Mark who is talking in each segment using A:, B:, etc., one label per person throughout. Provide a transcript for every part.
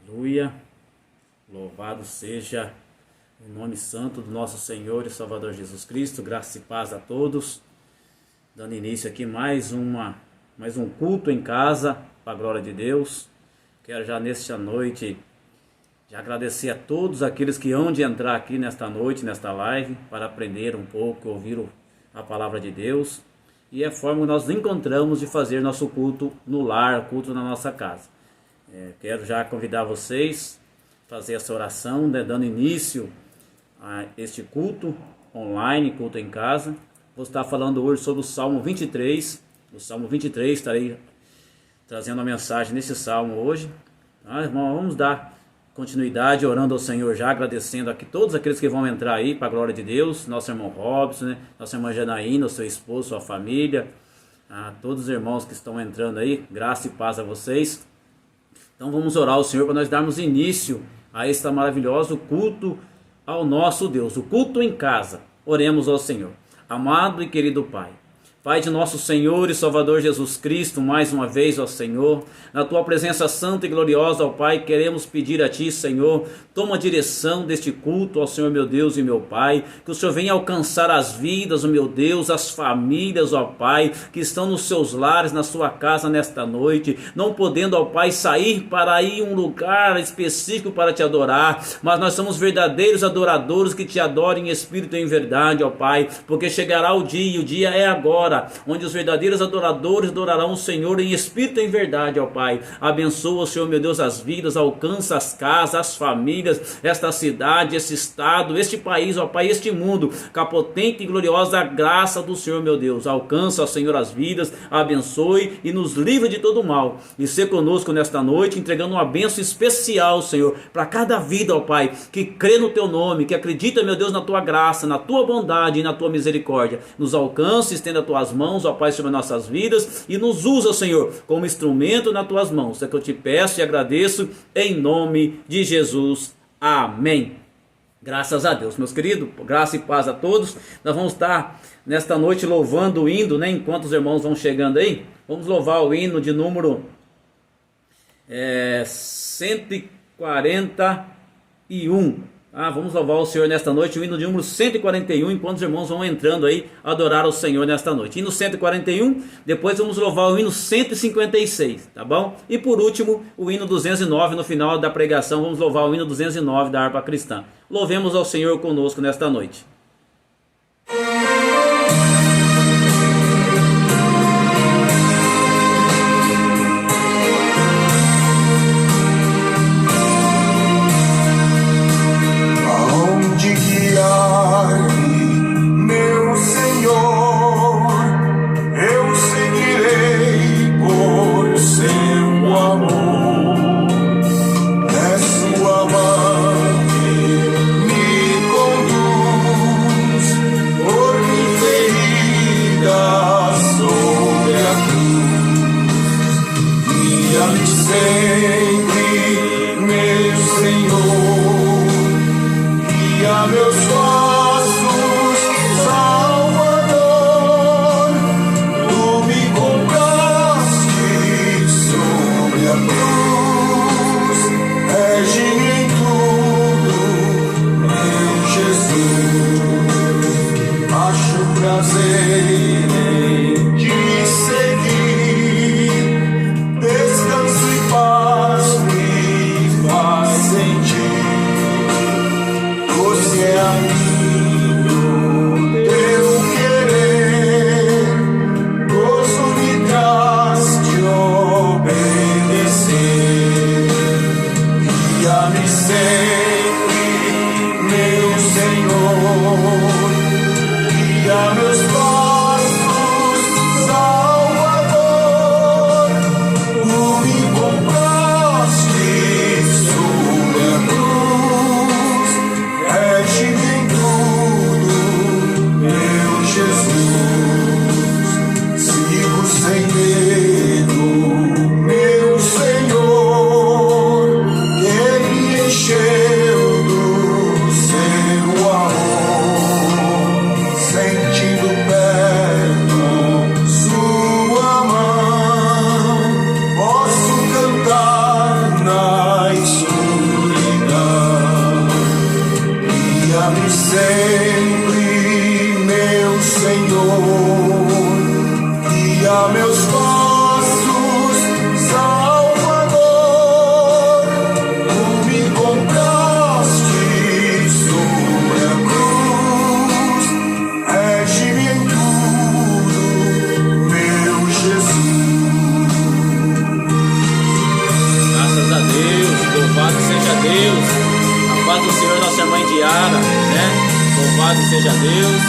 A: Aleluia. Louvado seja o nome santo do nosso Senhor e Salvador Jesus Cristo. Graça e paz a todos. Dando início aqui mais um culto em casa, para a glória de Deus. Quero já nesta noite já agradecer a todos aqueles que hão de entrar aqui nesta noite, nesta live, para aprender um pouco, ouvir a palavra de Deus. E é a forma que nós encontramos de fazer nosso culto no lar, culto na nossa casa. Quero já convidar vocês a fazer essa oração, né, dando início a este culto online, culto em casa. Vou estar falando hoje sobre o Salmo 23. O Salmo 23, estarei trazendo a mensagem nesse Salmo hoje. Vamos dar continuidade, orando ao Senhor já, agradecendo aqui todos aqueles que vão entrar aí, para a glória de Deus. Nosso irmão Robson, né? Nossa irmã Janaína, seu esposo, sua família. A todos os irmãos que estão entrando aí, graça e paz a vocês. Então vamos orar ao Senhor para nós darmos início a este maravilhoso culto ao nosso Deus, o culto em casa. Oremos ao Senhor. Amado e querido Pai, Pai de nosso Senhor e Salvador Jesus Cristo, mais uma vez, ó Senhor, na Tua presença santa e gloriosa, ó Pai, queremos pedir a Ti, Senhor, toma a direção deste culto, ó Senhor meu Deus e meu Pai, que o Senhor venha alcançar as vidas, ó meu Deus, as famílias, ó Pai, que estão nos seus lares, na sua casa nesta noite, não podendo, ó Pai, sair para ir um lugar específico para Te adorar, mas nós somos verdadeiros adoradores que Te adorem em espírito e em verdade, ó Pai, porque chegará o dia é agora, onde os verdadeiros adoradores adorarão o Senhor em espírito e em verdade, ó Pai. Abençoa, Senhor meu Deus, as vidas, alcança as casas, as famílias, esta cidade, esse estado, este país, ó Pai, este mundo, com a potente e gloriosa graça do Senhor meu Deus. Alcança, Senhor, as vidas, abençoe e nos livre de todo mal. E ser conosco nesta noite, entregando uma bênção especial, Senhor, para cada vida, ó Pai, que crê no Teu nome, que acredita, meu Deus, na Tua graça, na Tua bondade e na Tua misericórdia. Nos alcance, estenda a Tua mãos, ó Pai, sobre nossas vidas e nos usa, Senhor, como instrumento nas Tuas mãos. É que eu Te peço e agradeço em nome de Jesus. Amém. Graças a Deus, meus queridos, graça e paz a todos. Nós vamos estar nesta noite louvando o hino, né? Enquanto os irmãos vão chegando aí, vamos louvar o hino de número 141. Vamos louvar o Senhor nesta noite, o hino de número 141, enquanto os irmãos vão entrando aí, adorar o Senhor nesta noite. Hino 141, depois vamos louvar o hino 156, tá bom? E por último, o hino 209, no final da pregação, vamos louvar o hino 209 da harpa cristã. Louvemos ao Senhor conosco nesta noite.
B: Meu Senhor, eu seguirei por seu amor. É sua mão que me conduz por
A: seja Deus,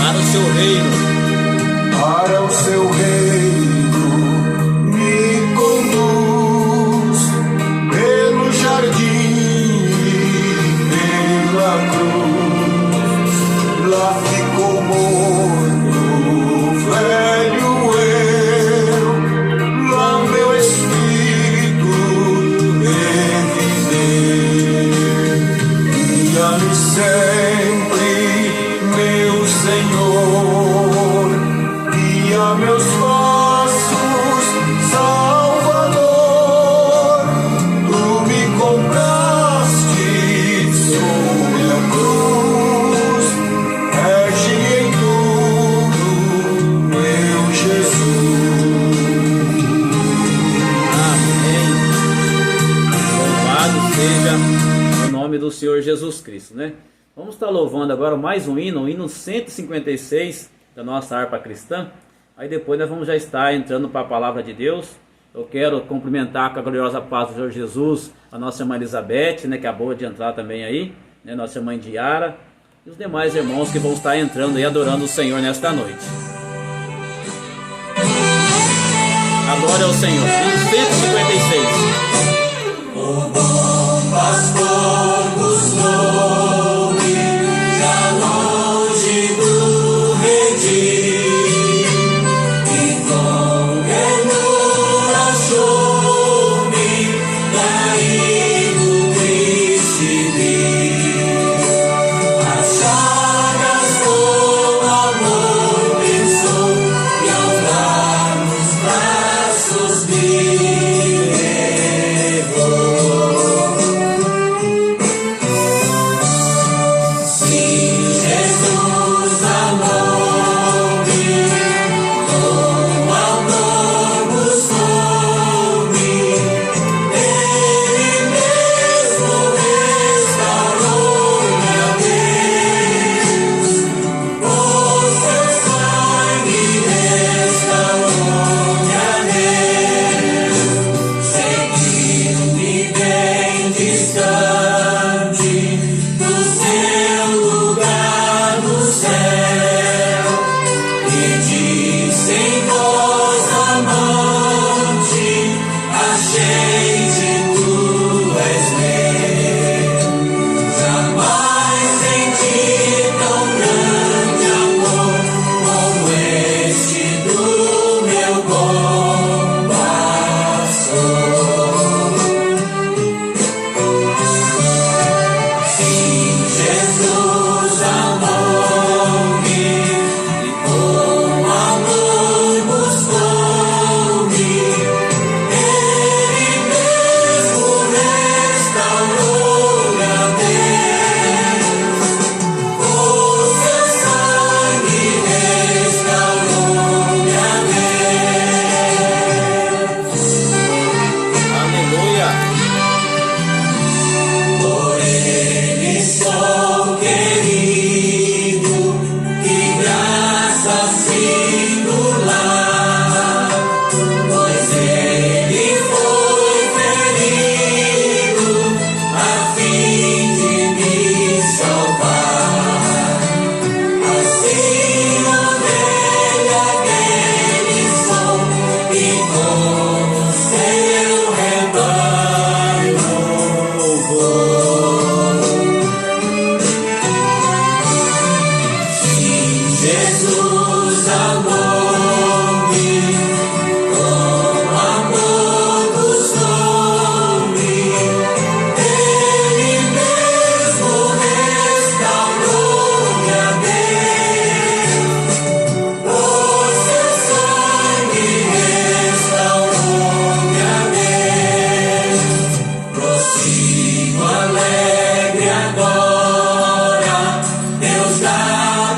A: para o seu reino.
B: Para o seu reino me conduz pelo jardim, pela cruz. Lá ficou morto o velho eu, lá meu espírito reviver. Guia-me sempre, meu Senhor, guia meus passos, Salvador. Tu me compraste sobre a cruz, rege em tudo, meu Jesus.
A: Amém. Louvado seja o nome do Senhor Jesus Cristo, né? Vamos estar louvando agora mais um hino, o hino 156 da nossa harpa cristã. Aí depois nós vamos já estar entrando para a palavra de Deus. Eu quero cumprimentar com a gloriosa paz do Senhor Jesus a nossa irmã Elizabeth, né, que acabou de entrar também aí, né, nossa irmã Diara, e os demais irmãos que vão estar entrando e adorando o Senhor nesta noite. A glória ao Senhor. Hino 156.
B: O bom pastor buscou-me já longe do redil, e com ternura achou-me caído, triste vi. As chagas com amor pensou e aos largos braços me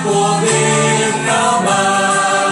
B: poder clamar.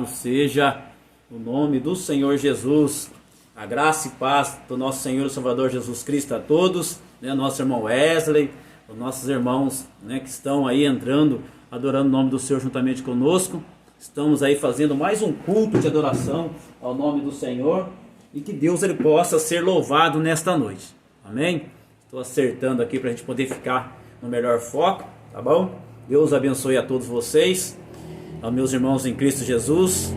A: Louvado seja o nome do Senhor Jesus. A graça e paz do nosso Senhor e Salvador Jesus Cristo a todos, né? Nosso irmão Wesley, os nossos irmãos, né, que estão aí entrando, adorando o nome do Senhor juntamente conosco. Estamos aí fazendo mais um culto de adoração ao nome do Senhor, e que Deus ele possa ser louvado nesta noite. Amém? Estou acertando aqui para a gente poder ficar no melhor foco, tá bom? Deus abençoe a todos vocês, aos meus irmãos em Cristo Jesus.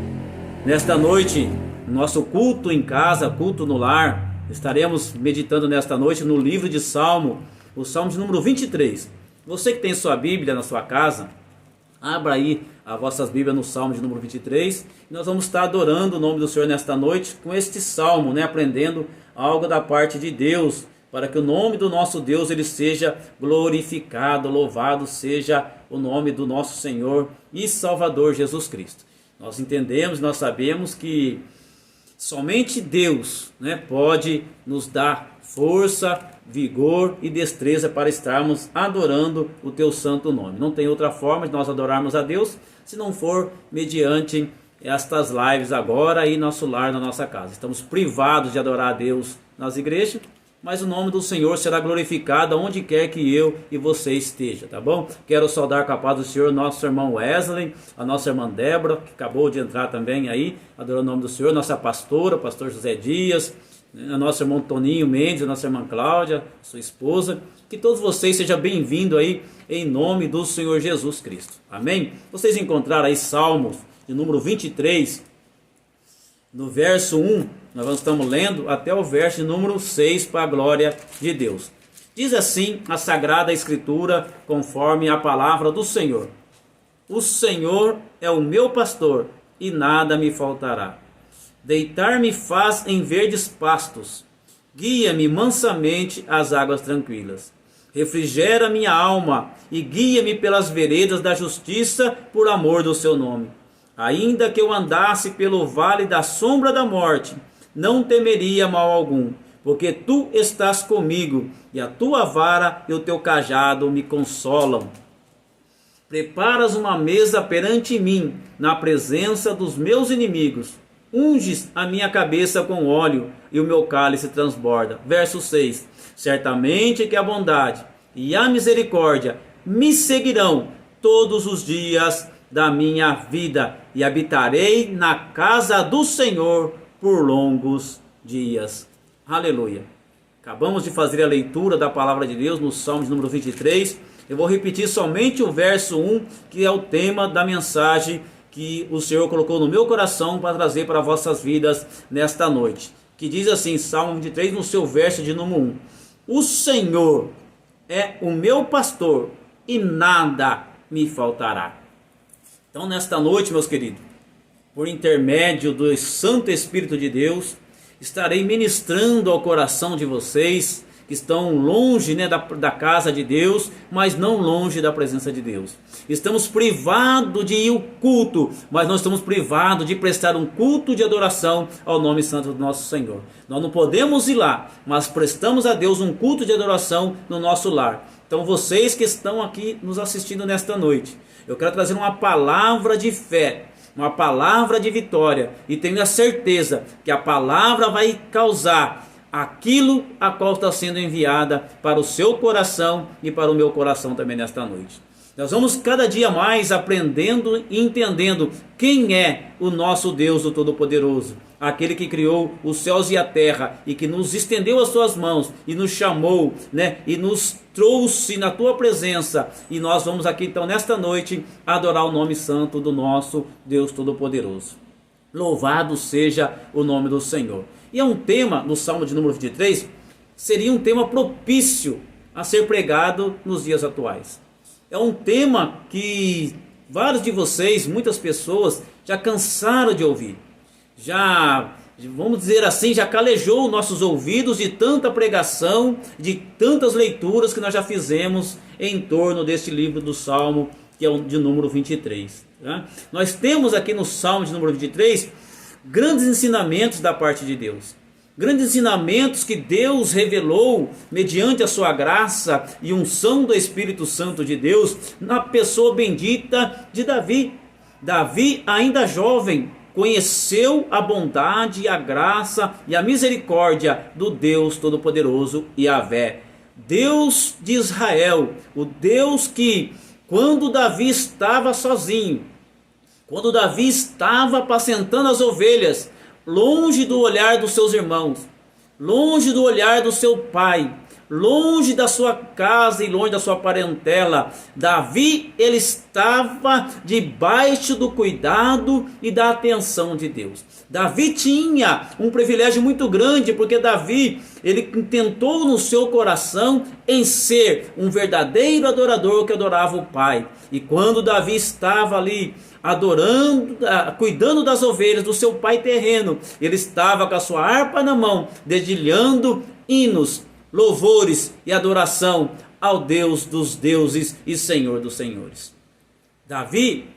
A: Nesta noite, nosso culto em casa, culto no lar, estaremos meditando nesta noite no livro de Salmo, o Salmo de número 23. Você que tem sua Bíblia na sua casa, abra aí as vossas Bíblias no Salmo de número 23. E nós vamos estar adorando o nome do Senhor nesta noite com este Salmo, né? Aprendendo algo da parte de Deus, para que o nome do nosso Deus ele seja glorificado, louvado seja o nome do nosso Senhor e Salvador Jesus Cristo. Nós entendemos, nós sabemos que somente Deus, né, pode nos dar força, vigor e destreza para estarmos adorando o teu santo nome. Não tem outra forma de nós adorarmos a Deus se não for mediante estas lives agora e nosso lar na nossa casa. Estamos privados de adorar a Deus nas igrejas, mas o nome do Senhor será glorificado onde quer que eu e você esteja, tá bom? Quero saudar com a paz do Senhor nosso irmão Wesley, a nossa irmã Débora, que acabou de entrar também aí, adorando o nome do Senhor, nossa pastora, o pastor José Dias, a nosso irmão Toninho Mendes, a nossa irmã Cláudia, sua esposa. Que todos vocês sejam bem-vindos aí, em nome do Senhor Jesus Cristo. Amém? Vocês encontraram aí Salmos de número 23, no verso 1, nós estamos lendo até o verso de número 6, para a glória de Deus. Diz assim a Sagrada Escritura, conforme a palavra do Senhor: o Senhor é o meu pastor, e nada me faltará. Deitar-me faz em verdes pastos, guia-me mansamente às águas tranquilas. Refrigera minha alma, e guia-me pelas veredas da justiça, por amor do seu nome. Ainda que eu andasse pelo vale da sombra da morte, não temeria mal algum, porque tu estás comigo, e a tua vara e o teu cajado me consolam. Preparas uma mesa perante mim, na presença dos meus inimigos. Unges a minha cabeça com óleo, e o meu cálice transborda. Verso 6. Certamente que a bondade e a misericórdia me seguirão todos os dias da minha vida, e habitarei na casa do Senhor por longos dias. Aleluia. Acabamos de fazer a leitura da palavra de Deus no Salmo de número 23. Eu vou repetir somente o verso 1, que é o tema da mensagem que o Senhor colocou no meu coração para trazer para vossas vidas nesta noite. Que diz assim, Salmo 23, no seu verso de número 1: o Senhor é o meu pastor, e nada me faltará. Então, nesta noite, meus queridos, por intermédio do Santo Espírito de Deus, estarei ministrando ao coração de vocês que estão longe, né, da casa de Deus, mas não longe da presença de Deus. Estamos privados de ir ao culto, mas não estamos privados de prestar um culto de adoração ao nome santo do nosso Senhor. Nós não podemos ir lá, mas prestamos a Deus um culto de adoração no nosso lar. Então, vocês que estão aqui nos assistindo nesta noite, eu quero trazer uma palavra de fé, uma palavra de vitória, e tenho a certeza que a palavra vai causar aquilo a qual está sendo enviada para o seu coração e para o meu coração também nesta noite. Nós vamos cada dia mais aprendendo e entendendo quem é o nosso Deus, o Todo-Poderoso, aquele que criou os céus e a terra, e que nos estendeu as suas mãos e nos chamou, né, e nos trouxe na tua presença. E nós vamos aqui então nesta noite adorar o nome santo do nosso Deus Todo-Poderoso. Louvado seja o nome do Senhor. E é um tema no Salmo de número 23, seria um tema propício a ser pregado nos dias atuais. É um tema que vários de vocês, muitas pessoas, já cansaram de ouvir. Já, vamos dizer assim, já calejou nossos ouvidos de tanta pregação, de tantas leituras que nós já fizemos em torno deste livro do Salmo, que é o de número 23. Tá? Nós temos aqui no Salmo de número 23 grandes ensinamentos da parte de Deus. Grandes ensinamentos que Deus revelou mediante a sua graça e unção do Espírito Santo de Deus na pessoa bendita de Davi. Davi, ainda jovem, conheceu a bondade e a graça e a misericórdia do Deus Todo-Poderoso, Yahvé, Deus de Israel, o Deus que, quando Davi estava sozinho, quando Davi estava apacentando as ovelhas, longe do olhar dos seus irmãos, longe do olhar do seu pai, longe da sua casa e longe da sua parentela, Davi, ele estava debaixo do cuidado e da atenção de Deus. Davi tinha um privilégio muito grande, porque Davi, ele tentou no seu coração em ser um verdadeiro adorador que adorava o Pai. E quando Davi estava ali adorando, cuidando das ovelhas do seu pai terreno, ele estava com a sua harpa na mão, dedilhando hinos, louvores e adoração ao Deus dos deuses e Senhor dos senhores. Davi,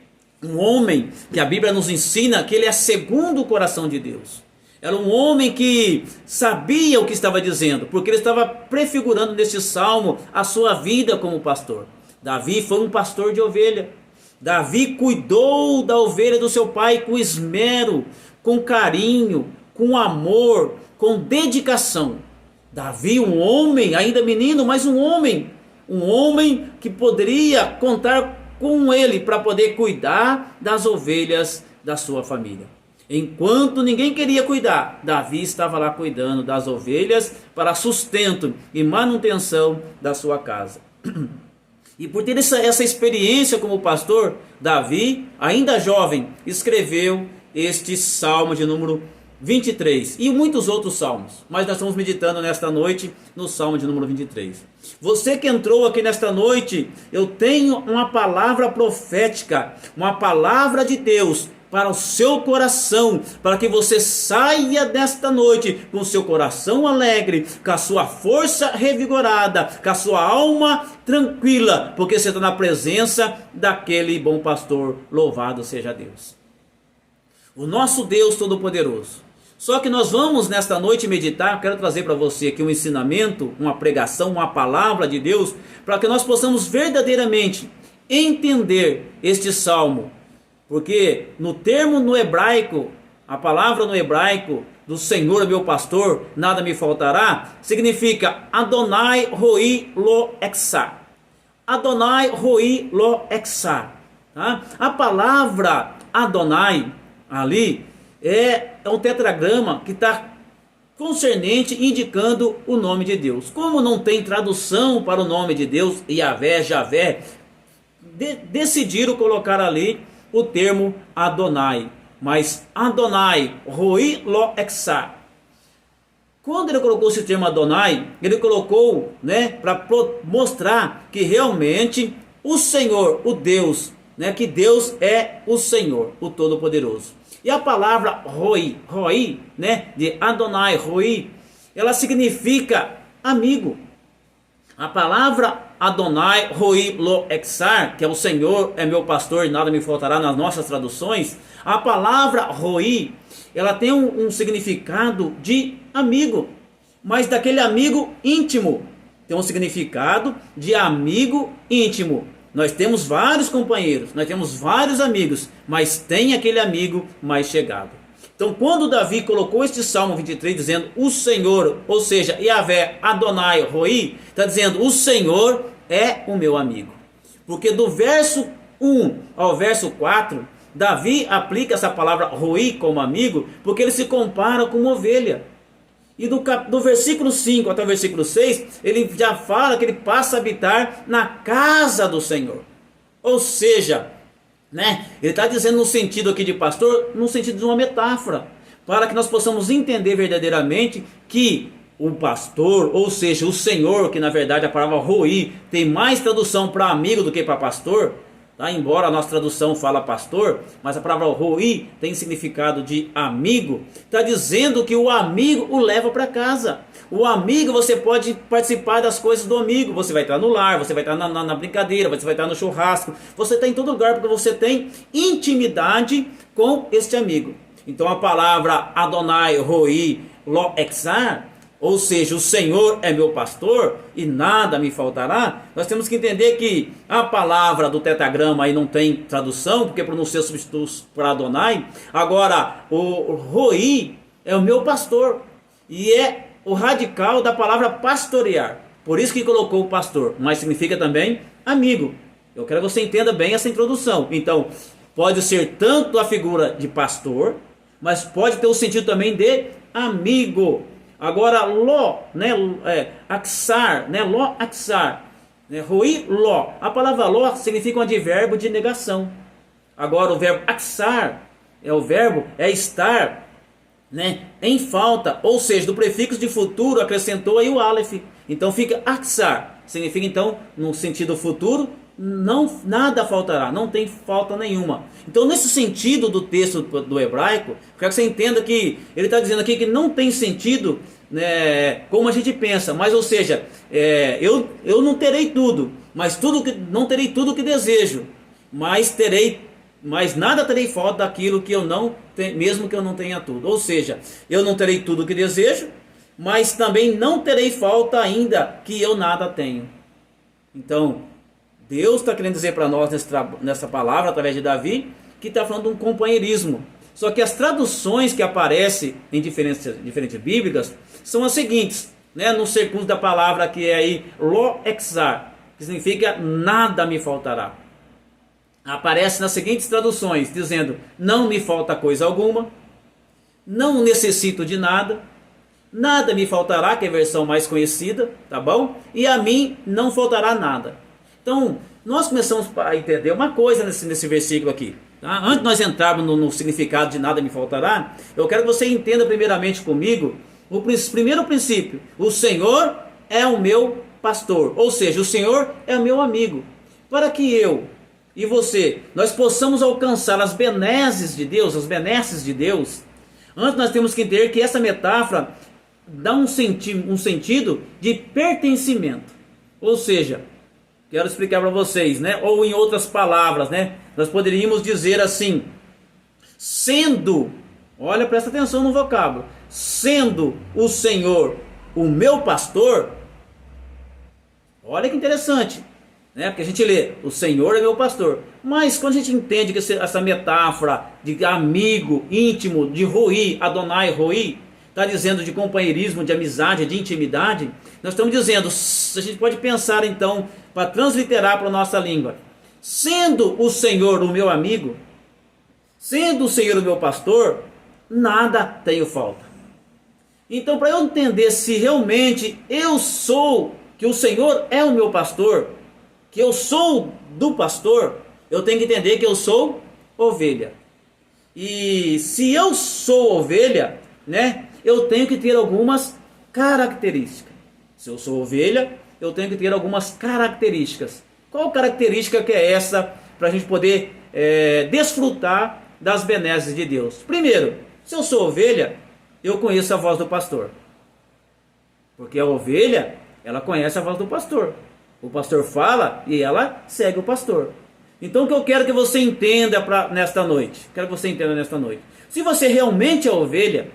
A: um homem que a Bíblia nos ensina que ele é segundo o coração de Deus. Era um homem que sabia o que estava dizendo, porque ele estava prefigurando neste salmo a sua vida como pastor. Davi foi um pastor de ovelha. Davi cuidou da ovelha do seu pai com esmero, com carinho, com amor, com dedicação. Davi, um homem, ainda menino, mas um homem que poderia contar com ele para poder cuidar das ovelhas da sua família. Enquanto ninguém queria cuidar, Davi estava lá cuidando das ovelhas para sustento e manutenção da sua casa. E por ter essa experiência como pastor, Davi, ainda jovem, escreveu este salmo de número 23 e muitos outros salmos. Mas nós estamos meditando nesta noite no salmo de número 23. Você que entrou aqui nesta noite, eu tenho uma palavra profética, uma palavra de Deus para o seu coração, para que você saia desta noite com o seu coração alegre, com a sua força revigorada, com a sua alma tranquila, porque você está na presença daquele bom pastor. Louvado seja Deus, o nosso Deus Todo-Poderoso. Só que nós vamos nesta noite meditar. Quero trazer para você aqui um ensinamento, uma pregação, uma palavra de Deus, para que nós possamos verdadeiramente entender este salmo. Porque no hebraico, a palavra no hebraico do Senhor é meu pastor, nada me faltará, significa Adonai Roi Lo Exá. Adonai Roi Lo Exá. Tá? A palavra Adonai ali é um tetragrama que está concernente, indicando o nome de Deus. Como não tem tradução para o nome de Deus, Yahvé, Javé, decidiram colocar ali o termo Adonai, mas Adonai Roi Lo Exá. Quando ele colocou esse termo Adonai, ele colocou, para mostrar que realmente o Senhor, o Deus, que Deus é o Senhor, o Todo-Poderoso. E a palavra Roi, de Adonai Roi, ela significa amigo. A palavra Adonai Roi Lo Exá, que é o Senhor é meu pastor e nada me faltará nas nossas traduções, a palavra Roi, ela tem um significado de amigo, mas daquele amigo íntimo. Tem um significado de amigo íntimo. Nós temos vários companheiros, nós temos vários amigos, mas tem aquele amigo mais chegado. Então, quando Davi colocou este Salmo 23 dizendo o Senhor, ou seja, Yahvé, Adonai, Roi, está dizendo o Senhor é o meu amigo. Porque do verso 1 ao verso 4, Davi aplica essa palavra Roi como amigo, porque ele se compara com uma ovelha. E do versículo 5 até o versículo 6, ele já fala que ele passa a habitar na casa do Senhor. Ou seja, ele está dizendo no sentido aqui de pastor, no sentido de uma metáfora, para que nós possamos entender verdadeiramente que o pastor, ou seja, o Senhor, que na verdade a palavra Roi tem mais tradução para amigo do que para pastor, tá? Embora a nossa tradução fala pastor, mas a palavra Roi tem significado de amigo. Está dizendo que o amigo o leva para casa. O amigo, você pode participar das coisas do amigo. Você vai estar no lar, você vai estar na brincadeira, você vai estar no churrasco. Você está em todo lugar porque você tem intimidade com este amigo. Então a palavra Adonai Roi Lo Exá ou seja, o Senhor é meu pastor e nada me faltará, nós temos que entender que a palavra do tetragrama aí não tem tradução, porque pronuncia substitutos para Adonai. Agora, o Roi é o meu pastor e é o radical da palavra pastorear. Por isso que colocou o pastor, mas significa também amigo. Eu quero que você entenda bem essa introdução. Então, pode ser tanto a figura de pastor, mas pode ter o sentido também de amigo. Agora, Ló, né, Axar, né, Ló, Axar, né, Roi, Ló. A palavra Ló significa um advérbio de negação. Agora, o verbo Axar é estar, né, em falta, ou seja, do prefixo de futuro acrescentou aí o Aleph. Então fica Axar, significa então, no sentido futuro, nada faltará, não tem falta nenhuma. Então, nesse sentido do texto do hebraico, quero que você entenda que ele está dizendo aqui que não tem sentido, né, como a gente pensa, mas ou seja, eu não terei tudo, mas não terei tudo que desejo, mas nada terei falta daquilo que eu não tenho, mesmo que eu não tenha tudo. Ou seja, eu não terei tudo que desejo, mas também não terei falta ainda que eu nada tenho. Então, Deus está querendo dizer para nós nessa palavra, através de Davi, que está falando de um companheirismo. Só que as traduções que aparecem em diferentes bíblicas são as seguintes, né? No secundário da palavra que é aí Lo Exar, que significa nada me faltará. Aparece nas seguintes traduções, dizendo: não me falta coisa alguma, não necessito de nada, nada me faltará, que é a versão mais conhecida, tá bom? E a mim não faltará nada. Então, nós começamos a entender uma coisa nesse versículo aqui. Tá? Antes de nós entrarmos no significado de nada me faltará, eu quero que você entenda primeiramente comigo o primeiro princípio. O Senhor é o meu pastor, ou seja, o Senhor é o meu amigo. Para que eu e você, nós possamos alcançar as benesses de Deus, antes nós temos que entender que essa metáfora dá um sentido de pertencimento. Ou seja, quero explicar para vocês, né? Ou em outras palavras, né? Nós poderíamos dizer assim: sendo, olha, presta atenção no vocábulo, sendo o Senhor o meu pastor, olha que interessante, né? Porque a gente lê, o Senhor é meu pastor, mas quando a gente entende que essa metáfora de amigo íntimo, de Roi, Adonai Roi, está dizendo de companheirismo, de amizade, de intimidade, nós estamos dizendo, a gente pode pensar então, para transliterar para a nossa língua: sendo o Senhor o meu amigo, sendo o Senhor o meu pastor, nada tenho falta. Então, para eu entender se realmente eu sou, que o Senhor é o meu pastor, que eu sou do pastor, eu tenho que entender que eu sou ovelha. E se eu sou ovelha, né, eu tenho que ter algumas características. Se eu sou ovelha, eu tenho que ter algumas características. Qual característica que é essa para a gente poder desfrutar das benesses de Deus? Primeiro, se eu sou ovelha, eu conheço a voz do pastor. Porque a ovelha, ela conhece a voz do pastor. O pastor fala e ela segue o pastor. Então o que eu quero que você entenda nesta noite? Se você realmente é ovelha,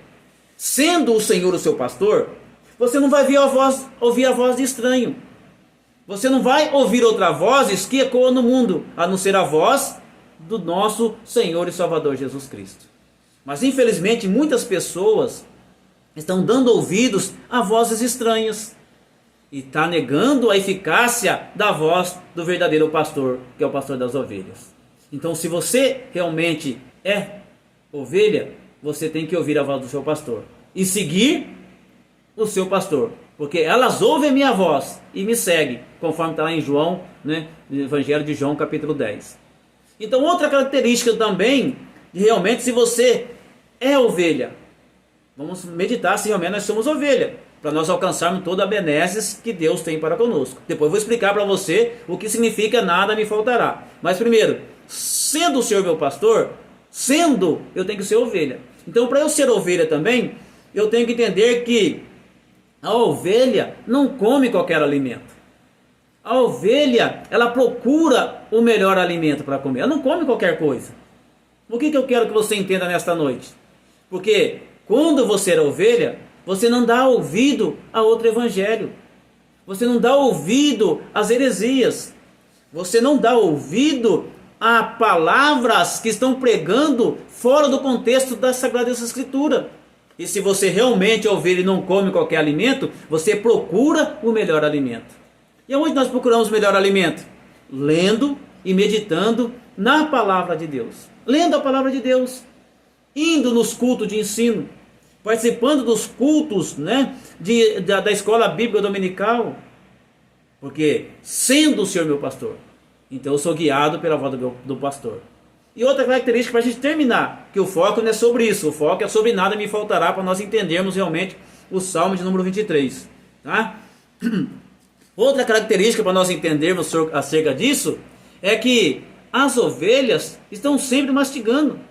A: sendo o Senhor o seu pastor, você não vai ouvir a voz de estranho. Você não vai ouvir outra voz que ecoa no mundo, a não ser a voz do nosso Senhor e Salvador Jesus Cristo. Mas infelizmente muitas pessoas estão dando ouvidos a vozes estranhas e está negando a eficácia da voz do verdadeiro pastor, que é o pastor das ovelhas. Então, se você realmente é ovelha, você tem que ouvir a voz do seu pastor e seguir o seu pastor, porque elas ouvem a minha voz e me seguem, conforme está lá em João, né, no Evangelho de João, capítulo 10. Então, outra característica também, de realmente, se você é ovelha, vamos meditar se realmente nós somos ovelha, para nós alcançarmos toda a benesses que Deus tem para conosco. Depois vou explicar para você o que significa nada me faltará. Mas primeiro, sendo o Senhor meu pastor, eu tenho que ser ovelha. Então, para eu ser ovelha também, eu tenho que entender que a ovelha não come qualquer alimento. A ovelha, ela procura o melhor alimento para comer. Ela não come qualquer coisa. O que eu quero que você entenda nesta noite? Porque quando você era ovelha, você não dá ouvido a outro evangelho. Você não dá ouvido às heresias. Você não dá ouvido a palavras que estão pregando fora do contexto da Sagrada Escritura. E se você realmente é ovelha e não come qualquer alimento, você procura o melhor alimento. E aonde nós procuramos o melhor alimento? Lendo e meditando na palavra de Deus. Lendo a palavra de Deus. Indo nos cultos de ensino. Participando dos cultos, né, da escola bíblica dominical. Porque sendo o Senhor meu pastor, então eu sou guiado pela voz do pastor. E outra característica para a gente terminar, que o foco não é sobre isso, o foco é sobre nada me faltará, para nós entendermos realmente o Salmo de número 23. Tá? Outra característica para nós entendermos acerca disso, é que as ovelhas estão sempre mastigando.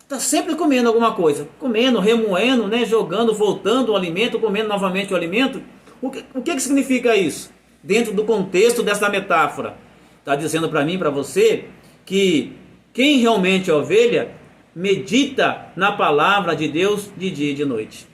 A: Está sempre comendo alguma coisa, comendo, remoendo, né, jogando, voltando o alimento, comendo novamente o alimento. O que significa isso? Dentro do contexto dessa metáfora, está dizendo para mim e para você que quem realmente é ovelha medita na palavra de Deus de dia e de noite,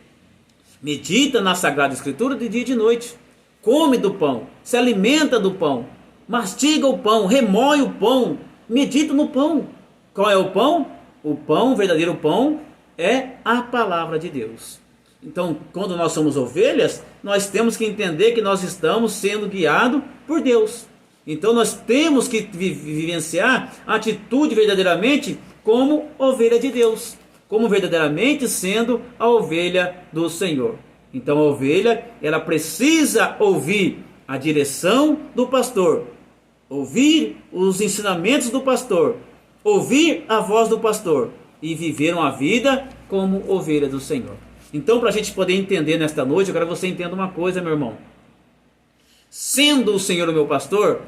A: medita na Sagrada Escritura de dia e de noite, come do pão, se alimenta do pão, mastiga o pão, remói o pão, medita no pão. Qual é o pão? O pão, o verdadeiro pão, é a palavra de Deus. Então, quando nós somos ovelhas, nós temos que entender que nós estamos sendo guiados por Deus. Então, nós temos que vivenciar a atitude verdadeiramente como ovelha de Deus, como verdadeiramente sendo a ovelha do Senhor. Então, a ovelha, ela precisa ouvir a direção do pastor, ouvir os ensinamentos do pastor, ouvir a voz do pastor e viver uma vida como ovelha do Senhor. Então, para a gente poder entender nesta noite, eu quero que você entenda uma coisa, meu irmão. Sendo o Senhor o meu pastor,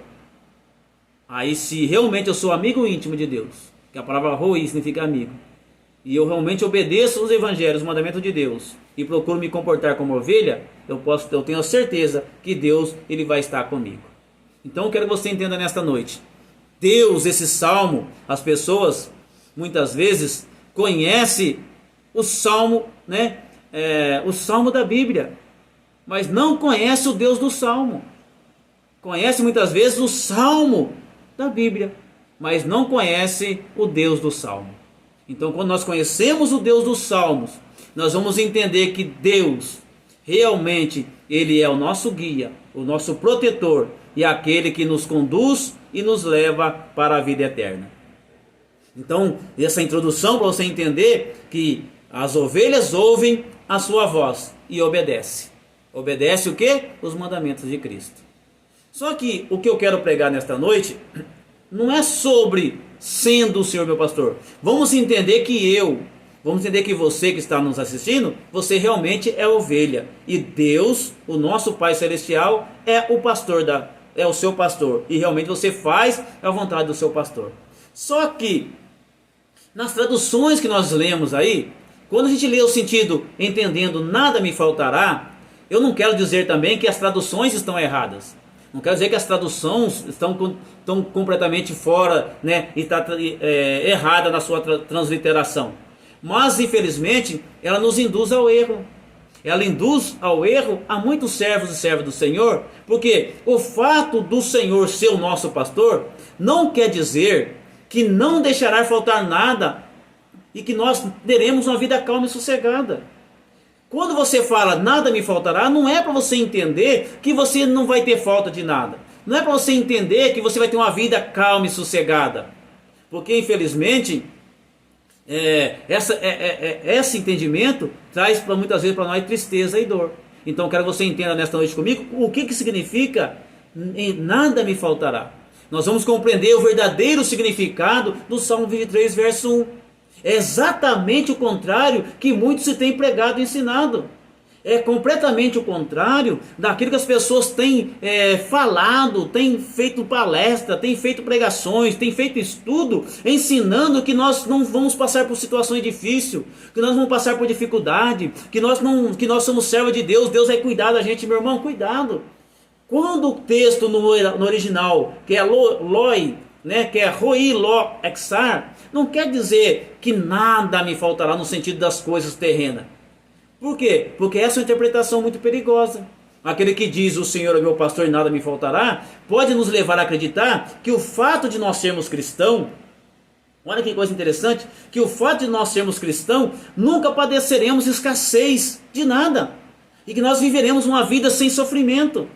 A: aí se realmente eu sou amigo íntimo de Deus, que a palavra roi significa amigo, e eu realmente obedeço os evangelhos, os mandamentos de Deus, e procuro me comportar como ovelha, eu tenho a certeza que Deus ele vai estar comigo. Então, eu quero que você entenda nesta noite. Deus, esse salmo, as pessoas muitas vezes conhecem o salmo, né? O salmo da Bíblia, mas não conhece o Deus do salmo. Conhece muitas vezes o salmo da Bíblia, mas não conhece o Deus do salmo. Então, quando nós conhecemos o Deus dos salmos, nós vamos entender que Deus realmente ele é o nosso guia, o nosso protetor e aquele que nos conduz e nos leva para a vida eterna. Então, essa introdução para você entender que as ovelhas ouvem a sua voz e obedecem. Obedece o quê? Os mandamentos de Cristo. Só que o que eu quero pregar nesta noite não é sobre sendo o Senhor meu pastor. Vamos entender que você que está nos assistindo, você realmente é ovelha. E Deus, o nosso Pai Celestial, é o seu pastor. E realmente você faz a vontade do seu pastor. Só que, nas traduções que nós lemos aí, quando a gente lê o sentido entendendo nada me faltará, eu não quero dizer também que as traduções estão erradas. Não quero dizer que as traduções estão completamente fora, né, e está errada na sua transliteração. Mas, infelizmente, ela nos induz ao erro. Ela induz ao erro a muitos servos e servas do Senhor, porque o fato do Senhor ser o nosso pastor não quer dizer que não deixará faltar nada e que nós teremos uma vida calma e sossegada. Quando você fala nada me faltará, não é para você entender que você não vai ter falta de nada. Não é para você entender que você vai ter uma vida calma e sossegada. Porque, infelizmente, esse entendimento traz muitas vezes para nós tristeza e dor. Então, quero que você entenda nesta noite comigo o que significa nada me faltará. Nós vamos compreender o verdadeiro significado do Salmo 23, verso 1. É exatamente o contrário que muitos se têm pregado e ensinado. É completamente o contrário daquilo que as pessoas têm falado, têm feito palestra, têm feito pregações, têm feito estudo, ensinando que nós não vamos passar por situações difíceis, que nós vamos passar por dificuldade, que nós somos servos de Deus, Deus vai cuidar da gente, meu irmão, cuidado. Quando o texto no original, que é loi, né, que é roi lo exar, não quer dizer que nada me faltará no sentido das coisas terrenas. Por quê? Porque essa é uma interpretação muito perigosa. Aquele que diz: o Senhor é meu pastor e nada me faltará, pode nos levar a acreditar que o fato de nós sermos cristãos, olha que coisa interessante, que o fato de nós sermos cristãos, nunca padeceremos escassez de nada, e que nós viveremos uma vida sem sofrimento.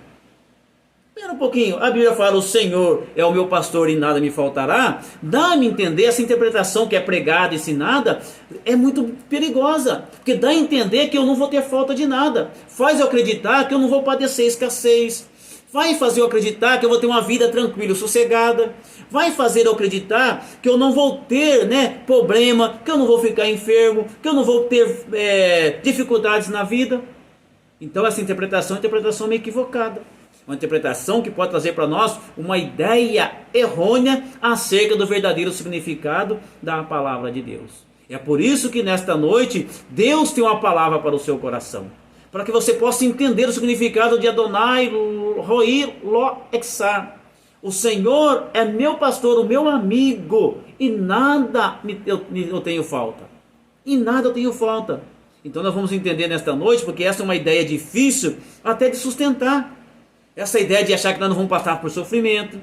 A: Espera um pouquinho, a Bíblia fala: o Senhor é o meu pastor e nada me faltará. Dá-me a entender, essa interpretação que é pregada, ensinada, é muito perigosa, porque dá a entender que eu não vou ter falta de nada, faz eu acreditar que eu não vou padecer escassez, vai fazer eu acreditar que eu vou ter uma vida tranquila e sossegada, vai fazer eu acreditar que eu não vou ter problema, que eu não vou ficar enfermo, que eu não vou ter dificuldades na vida. Então essa interpretação é uma interpretação meio equivocada, uma interpretação que pode trazer para nós uma ideia errônea acerca do verdadeiro significado da palavra de Deus. É por isso que nesta noite Deus tem uma palavra para o seu coração, para que você possa entender o significado de Adonai Roi Lo Exar. O Senhor é meu pastor, o meu amigo, e nada eu tenho falta. E nada eu tenho falta. Então nós vamos entender nesta noite, porque essa é uma ideia difícil até de sustentar. Essa ideia de achar que nós não vamos passar por sofrimento,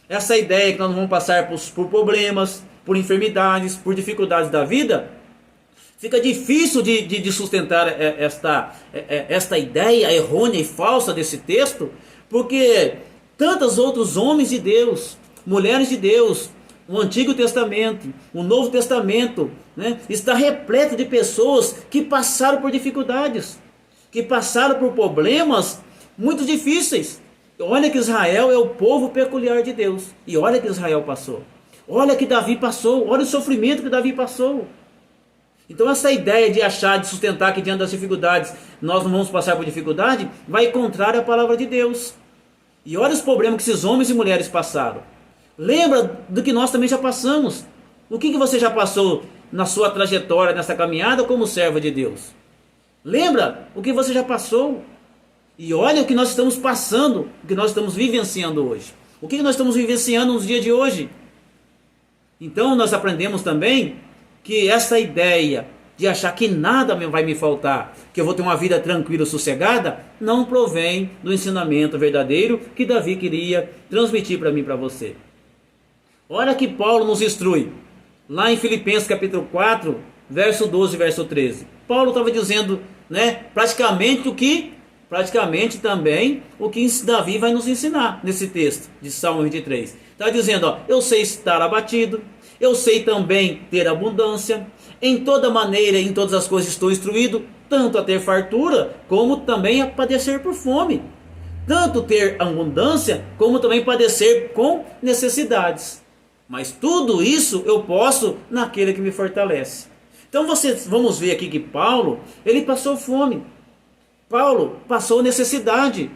A: essa ideia que nós não vamos passar por problemas, por enfermidades, por dificuldades da vida, fica difícil de sustentar esta ideia errônea e falsa desse texto, porque tantos outros homens de Deus, mulheres de Deus, o Antigo Testamento, o Novo Testamento, está repleto de pessoas que passaram por dificuldades, que passaram por problemas muito difíceis. Olha que Israel é o povo peculiar de Deus, e olha que Israel passou, olha que Davi passou, olha o sofrimento que Davi passou. Então essa ideia de achar, de sustentar que diante das dificuldades nós não vamos passar por dificuldade, vai contrário à palavra de Deus. E olha os problemas que esses homens e mulheres passaram. Lembra do que nós também já passamos. O que você já passou na sua trajetória, nessa caminhada como servo de Deus? Lembra o que você já passou? E olha o que nós estamos passando, o que nós estamos vivenciando hoje. O que nós estamos vivenciando nos dias de hoje? Então nós aprendemos também que essa ideia de achar que nada vai me faltar, que eu vou ter uma vida tranquila, sossegada, não provém do ensinamento verdadeiro que Davi queria transmitir para mim e para você. Olha que Paulo nos instrui, lá em Filipenses capítulo 4, verso 12 e verso 13. Paulo estava dizendo, praticamente também o que Davi vai nos ensinar nesse texto de Salmo 23. Está dizendo, eu sei estar abatido, eu sei também ter abundância, em toda maneira, em todas as coisas estou instruído, tanto a ter fartura, como também a padecer por fome. Tanto ter abundância, como também padecer com necessidades. Mas tudo isso eu posso naquele que me fortalece. Então vamos ver aqui que Paulo, ele passou fome. Paulo passou necessidade.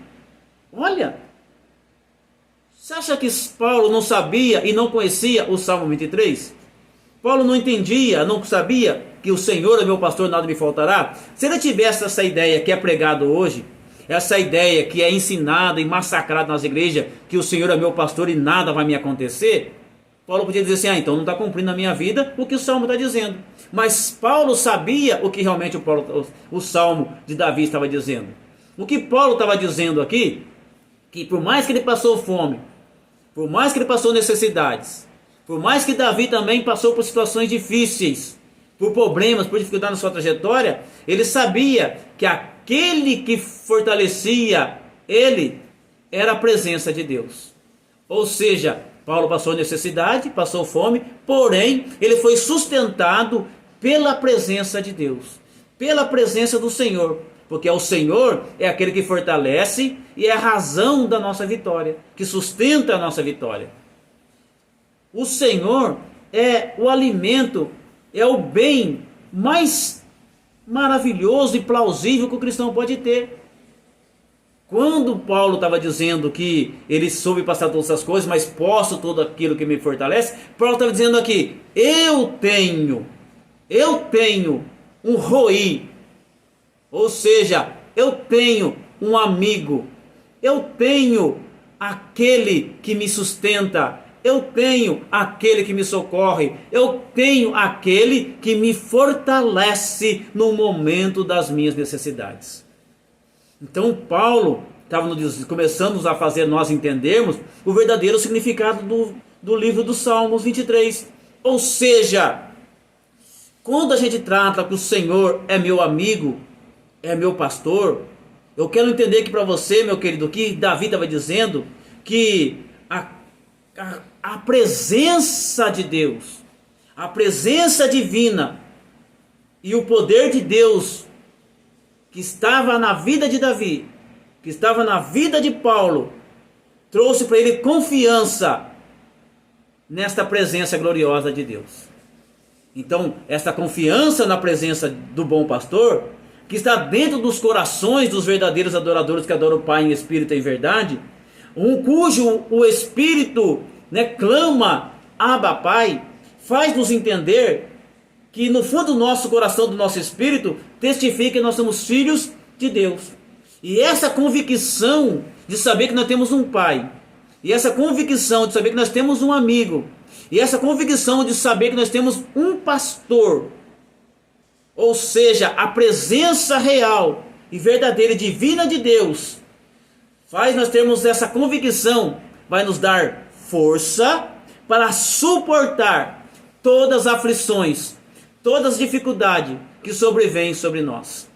A: Olha, você acha que Paulo não sabia e não conhecia o Salmo 23? Paulo não entendia, não sabia que o Senhor é meu pastor, nada me faltará? Se ele tivesse essa ideia que é pregado hoje, essa ideia que é ensinada e massacrada nas igrejas, que o Senhor é meu pastor e nada vai me acontecer, Paulo podia dizer assim, então não está cumprindo na minha vida o que o Salmo está dizendo. Mas Paulo sabia o que realmente o Salmo de Davi estava dizendo. O que Paulo estava dizendo aqui, que por mais que ele passou fome, por mais que ele passou necessidades, por mais que Davi também passou por situações difíceis, por problemas, por dificuldades na sua trajetória, ele sabia que aquele que fortalecia ele era a presença de Deus. Ou seja, Paulo passou necessidade, passou fome, porém ele foi sustentado pela presença de Deus, pela presença do Senhor, porque o Senhor é aquele que fortalece e é a razão da nossa vitória, que sustenta a nossa vitória. O Senhor é o alimento, é o bem mais maravilhoso e plausível que o cristão pode ter. Quando Paulo estava dizendo que ele soube passar todas essas coisas, mas posso tudo aquilo que me fortalece, Paulo estava dizendo aqui, eu tenho um Roi, ou seja, eu tenho um amigo, eu tenho aquele que me sustenta, eu tenho aquele que me socorre, eu tenho aquele que me fortalece no momento das minhas necessidades. Então Paulo estava começando a fazer nós entendermos o verdadeiro significado do livro dos Salmos 23. Ou seja, quando a gente trata que o Senhor é meu amigo, é meu pastor, eu quero entender que para você, meu querido, que Davi estava dizendo que a presença de Deus, a presença divina e o poder de Deus que estava na vida de Davi, que estava na vida de Paulo, trouxe para ele confiança nesta presença gloriosa de Deus. Então, esta confiança na presença do bom pastor, que está dentro dos corações dos verdadeiros adoradores que adoram o Pai em espírito e em verdade, cujo o Espírito, clama, Abba Pai, faz-nos entender que no fundo do nosso coração, do nosso espírito, testifica que nós somos filhos de Deus. E essa convicção de saber que nós temos um Pai, e essa convicção de saber que nós temos um amigo, e essa convicção de saber que nós temos um pastor, ou seja, a presença real e verdadeira e divina de Deus, faz nós termos essa convicção, vai nos dar força para suportar todas as aflições, todas as dificuldades que sobrevêm sobre nós.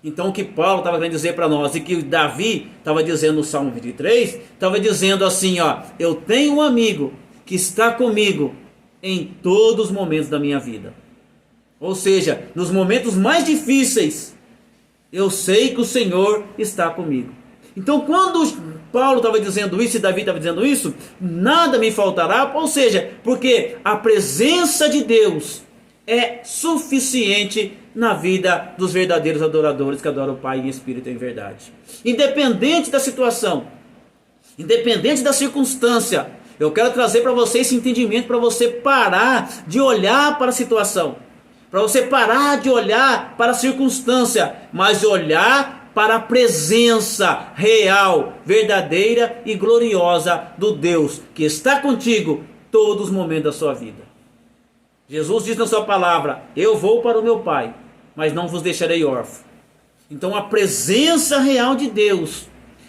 A: Então o que Paulo estava querendo dizer para nós, e que Davi estava dizendo no Salmo 23, estava dizendo assim, eu tenho um amigo que está comigo em todos os momentos da minha vida. Ou seja, nos momentos mais difíceis, eu sei que o Senhor está comigo. Então quando Paulo estava dizendo isso e Davi estava dizendo isso, nada me faltará, ou seja, porque a presença de Deus é suficiente na vida dos verdadeiros adoradores que adoram o Pai em espírito e em verdade. Independente da situação, independente da circunstância, eu quero trazer para você esse entendimento, para você parar de olhar para a situação, para você parar de olhar para a circunstância, mas olhar para a presença real, verdadeira e gloriosa do Deus que está contigo todos os momentos da sua vida. Jesus diz na sua palavra, eu vou para o meu Pai, mas não vos deixarei órfão. Então a presença real de Deus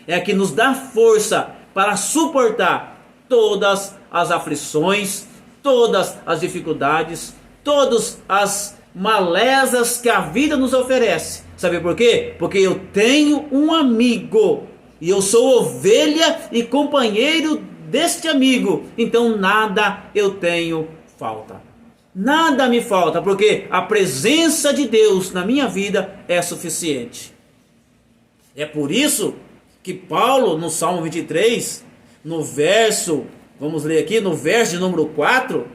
A: é a que nos dá força para suportar todas as aflições, todas as dificuldades, todas as malezas que a vida nos oferece. Sabe por quê? Porque eu tenho um amigo, e eu sou ovelha e companheiro deste amigo, então nada eu tenho falta. Nada me falta, porque a presença de Deus na minha vida é suficiente. É por isso que Paulo, no Salmo 23, no verso, vamos ler aqui, no verso de número 4,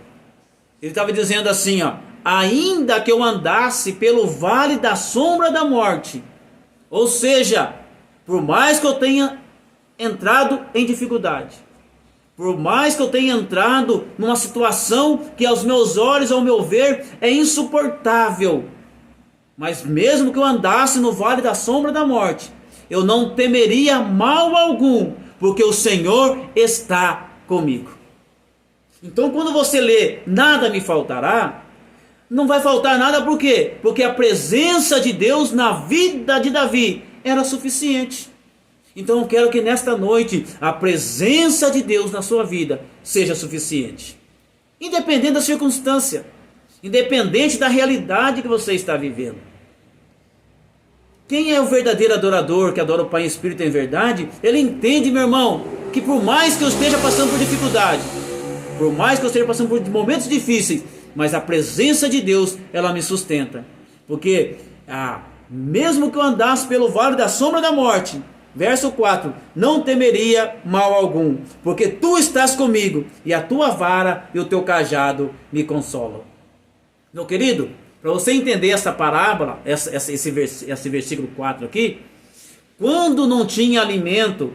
A: ele estava dizendo assim, ainda que eu andasse pelo vale da sombra da morte, ou seja, por mais que eu tenha entrado em dificuldade, por mais que eu tenha entrado numa situação que aos meus olhos, ao meu ver, é insuportável, mas mesmo que eu andasse no vale da sombra da morte, eu não temeria mal algum, porque o Senhor está comigo. Então quando você lê, nada me faltará, não vai faltar nada, por quê? Porque a presença de Deus na vida de Davi era suficiente. Então eu quero que nesta noite a presença de Deus na sua vida seja suficiente. Independente da circunstância, independente da realidade que você está vivendo. Quem é o verdadeiro adorador que adora o Pai em espírito e em verdade? Ele entende, meu irmão, que por mais que eu esteja passando por dificuldade, por mais que eu esteja passando por momentos difíceis, mas a presença de Deus, ela me sustenta. Porque mesmo que eu andasse pelo vale da sombra da morte, verso 4, não temeria mal algum, porque tu estás comigo, e a tua vara e o teu cajado me consolam. Meu querido, para você entender essa parábola, esse versículo 4 aqui, quando não tinha alimento,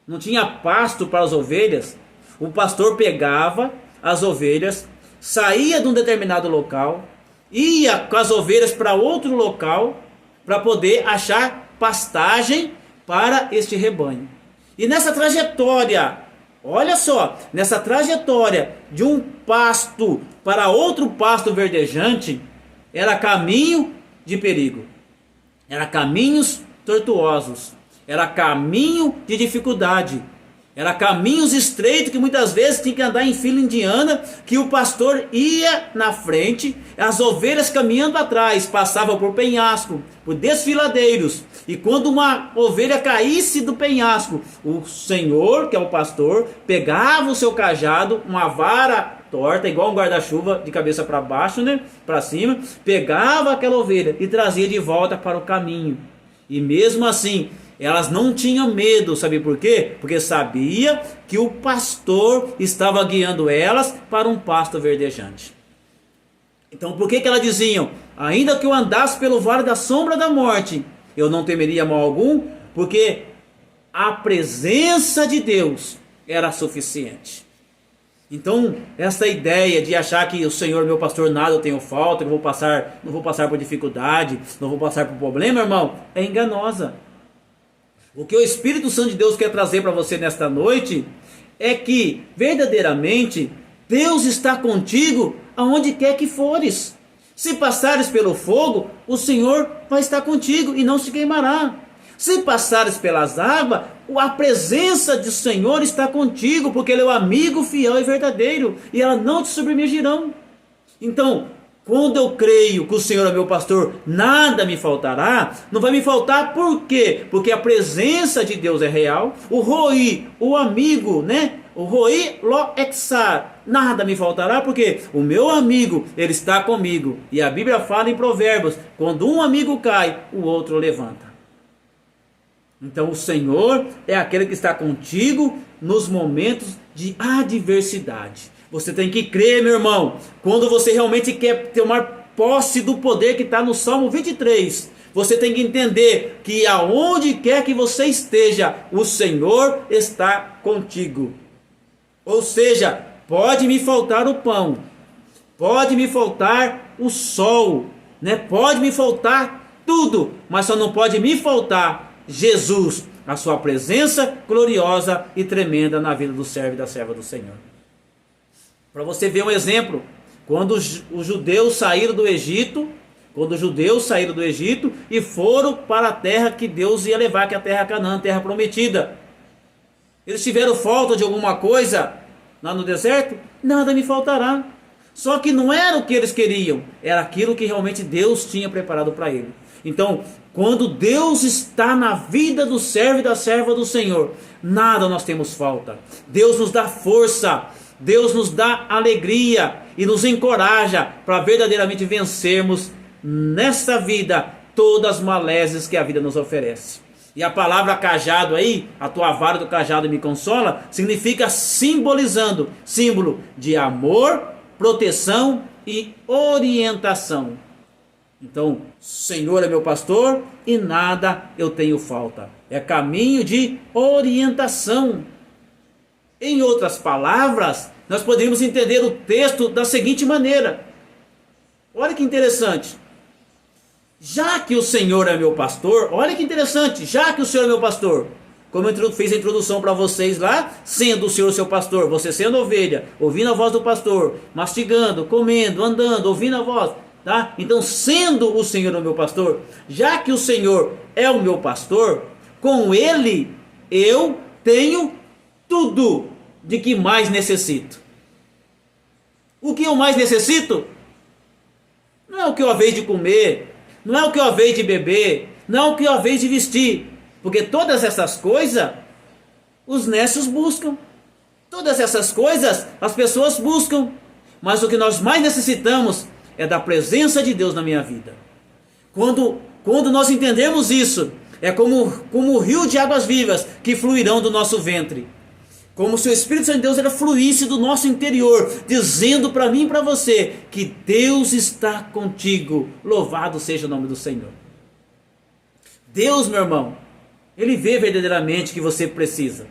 A: não tinha pasto para as ovelhas, o pastor pegava as ovelhas, saía de um determinado local, ia com as ovelhas para outro local, para poder achar pastagem para este rebanho. E nessa trajetória Olha só, nessa trajetória de um pasto para outro pasto verdejante, era caminho de perigo, era caminhos tortuosos, era caminho de dificuldade, era caminhos estreitos que muitas vezes tinha que andar em fila indiana, que o pastor ia na frente, as ovelhas caminhando atrás, passavam por penhasco, por desfiladeiros, e quando uma ovelha caísse do penhasco, o Senhor, que é o pastor, pegava o seu cajado, uma vara torta, igual um guarda-chuva de cabeça para baixo, né, para cima, pegava aquela ovelha e trazia de volta para o caminho. E mesmo assim, elas não tinham medo, sabe por quê? Porque sabia que o pastor estava guiando elas para um pasto verdejante. Então por que elas diziam: ainda que eu andasse pelo vale da sombra da morte, eu não temeria mal algum? Porque a presença de Deus era suficiente. Então, essa ideia de achar que o Senhor, meu pastor, nada eu tenho falta, eu não vou passar por dificuldade, não vou passar por problema, irmão, é enganosa. O que o Espírito Santo de Deus quer trazer para você nesta noite é que, verdadeiramente, Deus está contigo aonde quer que fores. Se passares pelo fogo, o Senhor vai estar contigo e não se queimará. Se passares pelas águas, a presença do Senhor está contigo, porque Ele é o amigo fiel e verdadeiro, e ela não te submergirão. Então, quando eu creio que o Senhor é meu pastor, nada me faltará, não vai me faltar por quê? Porque a presença de Deus é real, o Roi, o amigo, né? O Roi lo exar, nada me faltará, porque o meu amigo, ele está comigo. E a Bíblia fala em Provérbios, quando um amigo cai, o outro levanta. Então o Senhor é aquele que está contigo nos momentos de adversidade. Você tem que crer, meu irmão, quando você realmente quer tomar posse do poder que está no Salmo 23, você tem que entender que aonde quer que você esteja, o Senhor está contigo. Ou seja, pode me faltar o pão, pode me faltar o sol, né? Pode me faltar tudo, mas só não pode me faltar Jesus, a sua presença gloriosa e tremenda na vida do servo e da serva do Senhor. Para você ver um exemplo, quando os judeus saíram do Egito, e foram para a terra que Deus ia levar, que é a terra Canaã, terra prometida. Eles tiveram falta de alguma coisa lá no deserto? Nada me faltará. Só que não era o que eles queriam, era aquilo que realmente Deus tinha preparado para eles. Então, quando Deus está na vida do servo e da serva do Senhor, nada nós temos falta. Deus nos dá força, Deus nos dá alegria e nos encoraja para verdadeiramente vencermos nessa vida todas as malézias que a vida nos oferece. E a palavra cajado aí, a tua vara do cajado me consola, significa símbolo de amor, proteção e orientação. Então, Senhor é meu pastor e nada eu tenho falta. É caminho de orientação. Em outras palavras, nós poderíamos entender o texto da seguinte maneira. Olha que interessante. Já que o Senhor é meu pastor, olha que interessante, já que o Senhor é meu pastor, como eu fiz a introdução para vocês lá, sendo o Senhor seu pastor, você sendo ovelha, ouvindo a voz do pastor, mastigando, comendo, andando, ouvindo a voz, tá? Então, sendo o Senhor o meu pastor, já que o Senhor é o meu pastor, com Ele eu tenho tudo de que mais necessito. O que eu mais necessito? Não é o que eu havei de comer, não é o que eu havei de beber, não é o que eu havei de vestir, porque todas essas coisas os nécios buscam, todas essas coisas as pessoas buscam, mas o que nós mais necessitamos é da presença de Deus na minha vida. Quando nós entendemos isso, é como o rio de águas vivas que fluirão do nosso ventre. Como se o Espírito Santo de Deus fluísse do nosso interior, dizendo para mim e para você que Deus está contigo. Louvado seja o nome do Senhor. Deus, meu irmão, Ele vê verdadeiramente o que você precisa.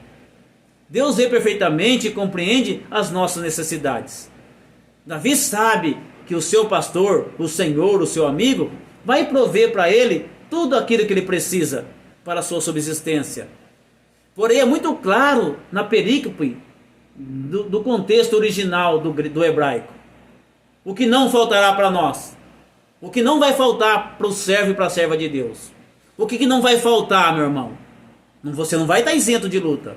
A: Deus vê perfeitamente e compreende as nossas necessidades. Davi sabe que o seu pastor, o Senhor, o seu amigo, vai prover para ele tudo aquilo que ele precisa para a sua subsistência. Porém, é muito claro na perícope do contexto original do hebraico. O que não faltará para nós? O que não vai faltar para o servo e para a serva de Deus? O que não vai faltar, meu irmão? Você não vai estar isento de luta.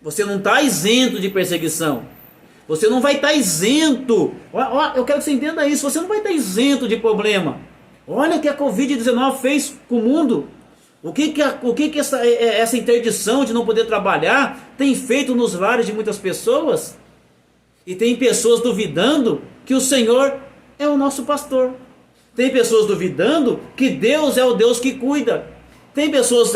A: Você não está isento de perseguição. Você não vai estar isento. Eu quero que você entenda isso. Você não vai estar isento de problema. Olha o que a Covid-19 fez com o mundo. O que essa interdição de não poder trabalhar tem feito nos lares de muitas pessoas? E tem pessoas duvidando que o Senhor é o nosso pastor. Tem pessoas duvidando que Deus é o Deus que cuida. Tem pessoas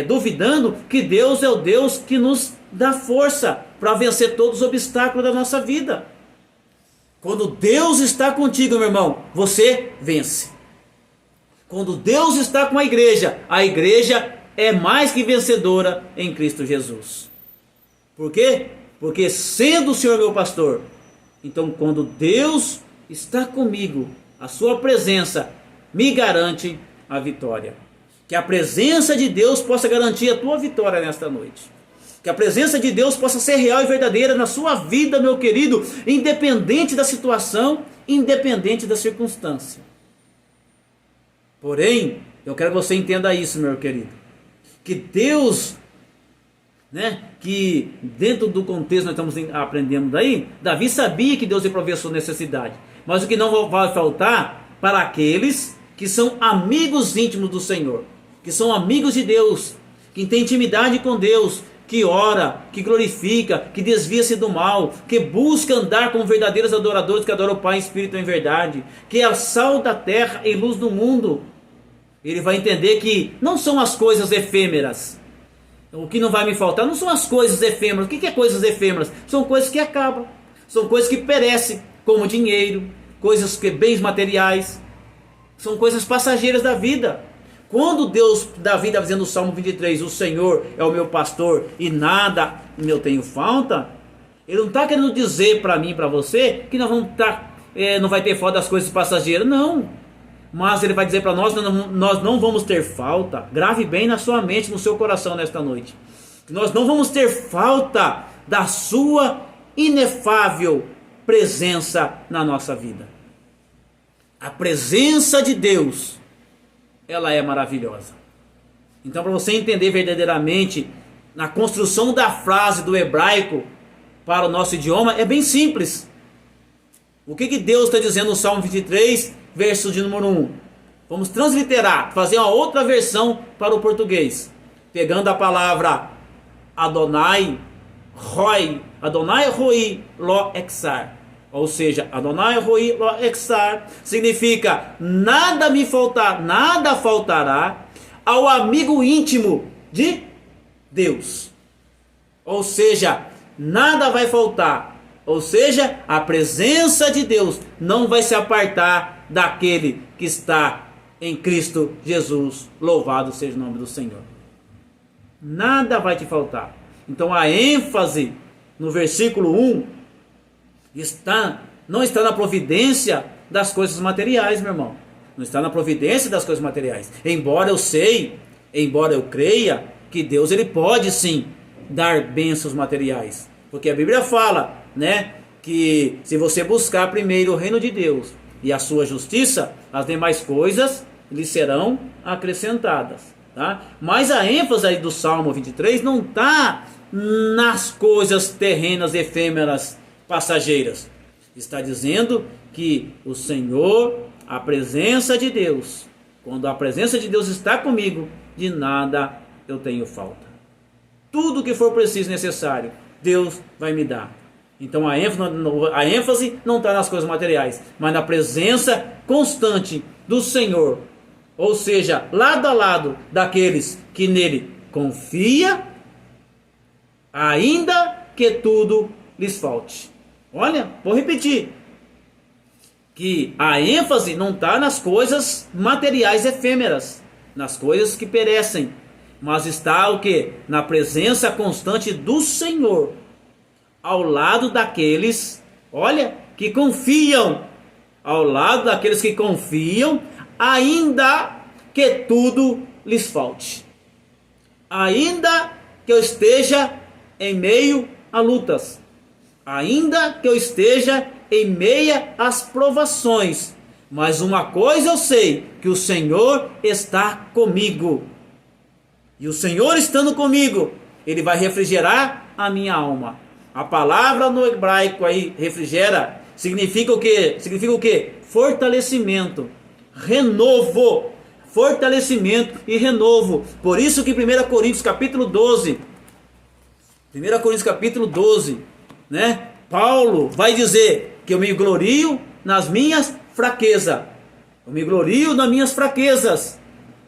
A: duvidando que Deus é o Deus que nos dá força para vencer todos os obstáculos da nossa vida. Quando Deus está contigo, meu irmão, você vence. Quando Deus está com a igreja é mais que vencedora em Cristo Jesus. Por quê? Porque sendo o Senhor meu pastor, então quando Deus está comigo, a sua presença me garante a vitória. Que a presença de Deus possa garantir a tua vitória nesta noite. Que a presença de Deus possa ser real e verdadeira na sua vida, meu querido, independente da situação, independente da circunstância. Porém, eu quero que você entenda isso, meu querido. Que Deus, que dentro do contexto nós estamos aprendendo daí, Davi sabia que Deus ia prover a sua necessidade. Mas o que não vai faltar para aqueles que são amigos íntimos do Senhor, que são amigos de Deus, que têm intimidade com Deus, que ora, que glorifica, que desvia-se do mal, que busca andar como verdadeiros adoradores que adoram o Pai em espírito e em verdade, que é sal da terra e luz do mundo. Ele vai entender que não são as coisas efêmeras. O que não vai me faltar não são as coisas efêmeras. O que é coisas efêmeras? São coisas que acabam, são coisas que perecem, como dinheiro, bens materiais, são coisas passageiras da vida. Quando Davi está dizendo no Salmo 23, o Senhor é o meu pastor e nada eu tenho falta, ele não está querendo dizer para mim e para você que nós vamos não vai ter falta das coisas passageiras, não. Mas ele vai dizer para nós não vamos ter falta. Grave bem na sua mente, no seu coração nesta noite. Nós não vamos ter falta da sua inefável presença na nossa vida. A presença de Deus, ela é maravilhosa. Então, para você entender verdadeiramente na construção da frase do hebraico para o nosso idioma, é bem simples. O que Deus está dizendo no Salmo 23, verso de número 1? Vamos transliterar, fazer uma outra versão para o português. Pegando a palavra Adonai Roi Lo Exar. Ou seja, Adonai Roi Lo Exar significa nada me faltar, nada faltará ao amigo íntimo de Deus. Ou seja, nada vai faltar. Ou seja, a presença de Deus não vai se apartar daquele que está em Cristo Jesus. Louvado seja o nome do Senhor. Nada vai te faltar. Então a ênfase no versículo 1 não está na providência das coisas materiais, meu irmão. Não está na providência das coisas materiais. Embora eu creia que Deus ele pode sim dar bênçãos materiais. Porque a Bíblia fala, que se você buscar primeiro o reino de Deus e a sua justiça, as demais coisas lhe serão acrescentadas. Tá? Mas a ênfase aí do Salmo 23 não está nas coisas terrenas, efêmeras, passageiras. Está dizendo que o Senhor, a presença de Deus, quando a presença de Deus está comigo, de nada eu tenho falta. Tudo que for preciso e necessário, Deus vai me dar. Então a ênfase não está nas coisas materiais, mas na presença constante do Senhor. Ou seja, lado a lado daqueles que nele confia, ainda que tudo lhes falte. Olha, vou repetir. Que a ênfase não está nas coisas materiais efêmeras, nas coisas que perecem, mas está o quê? Na presença constante do Senhor, ao lado daqueles, que confiam, ao lado daqueles que confiam, ainda que tudo lhes falte, ainda que eu esteja em meio a lutas, ainda que eu esteja em meia às provações. Mas uma coisa eu sei, que o Senhor está comigo. E o Senhor estando comigo, Ele vai refrigerar a minha alma. A palavra no hebraico aí, refrigera, significa o quê? Significa o quê? Fortalecimento, renovo, fortalecimento e renovo. Por isso que 1 Coríntios capítulo 12, 1 Coríntios capítulo 12, né? Paulo vai dizer que eu me glorio nas minhas fraquezas. Eu me glorio nas minhas fraquezas.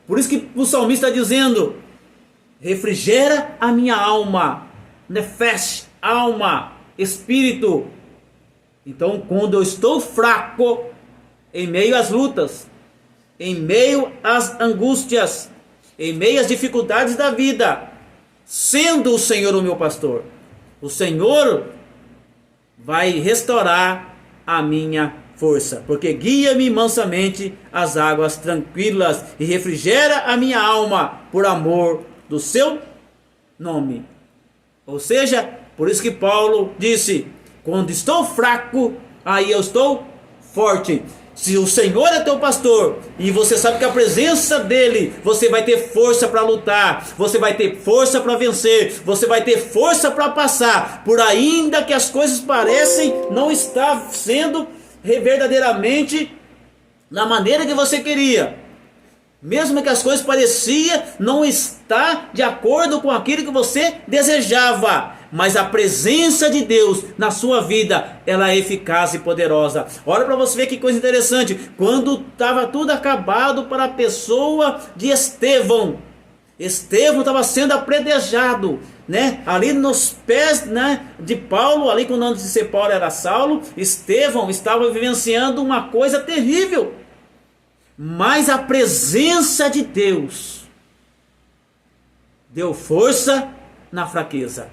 A: Por isso que o salmista está dizendo: refrigera a minha alma, nefesh, alma, espírito. Então, quando eu estou fraco, em meio às lutas, em meio às angústias, em meio às dificuldades da vida, sendo o Senhor o meu pastor, o Senhor vai restaurar a minha força, porque guia-me mansamente às águas tranquilas e refrigera a minha alma por amor do seu nome. Ou seja, por isso que Paulo disse: quando estou fraco, aí eu estou forte. Se o Senhor é teu pastor e você sabe que a presença dele, você vai ter força para lutar, você vai ter força para vencer, você vai ter força para passar, por ainda que as coisas parecem não estar sendo verdadeiramente na maneira que você queria. Mesmo que as coisas pareciam não estar de acordo com aquilo que você desejava, mas a presença de Deus na sua vida, ela é eficaz e poderosa. Olha para você ver que coisa interessante. Quando estava tudo acabado para a pessoa de Estevão, Estevão estava sendo apredejado, né? Ali nos pés, né, de Paulo, ali quando antes de ser Paulo era Saulo, Estevão estava vivenciando uma coisa terrível. Mas a presença de Deus deu força na fraqueza,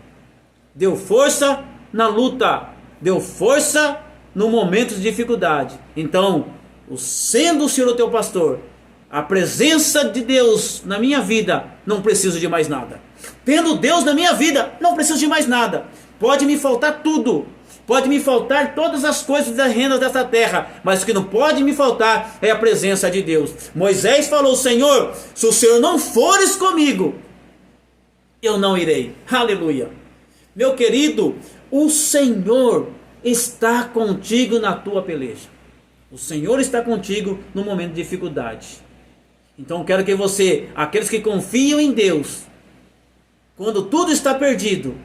A: deu força na luta, deu força no momento de dificuldade. Então, sendo o Senhor o teu pastor, a presença de Deus na minha vida, não preciso de mais nada. Tendo Deus na minha vida, não preciso de mais nada. Pode me faltar tudo, pode me faltar todas as coisas das rendas dessa terra, mas o que não pode me faltar é a presença de Deus. Moisés falou: Senhor, se o Senhor não fores comigo, eu não irei. Aleluia. Meu querido, o Senhor está contigo na tua peleja. O Senhor está contigo no momento de dificuldade. Então quero que você, aqueles que confiam em Deus, quando tudo está perdido,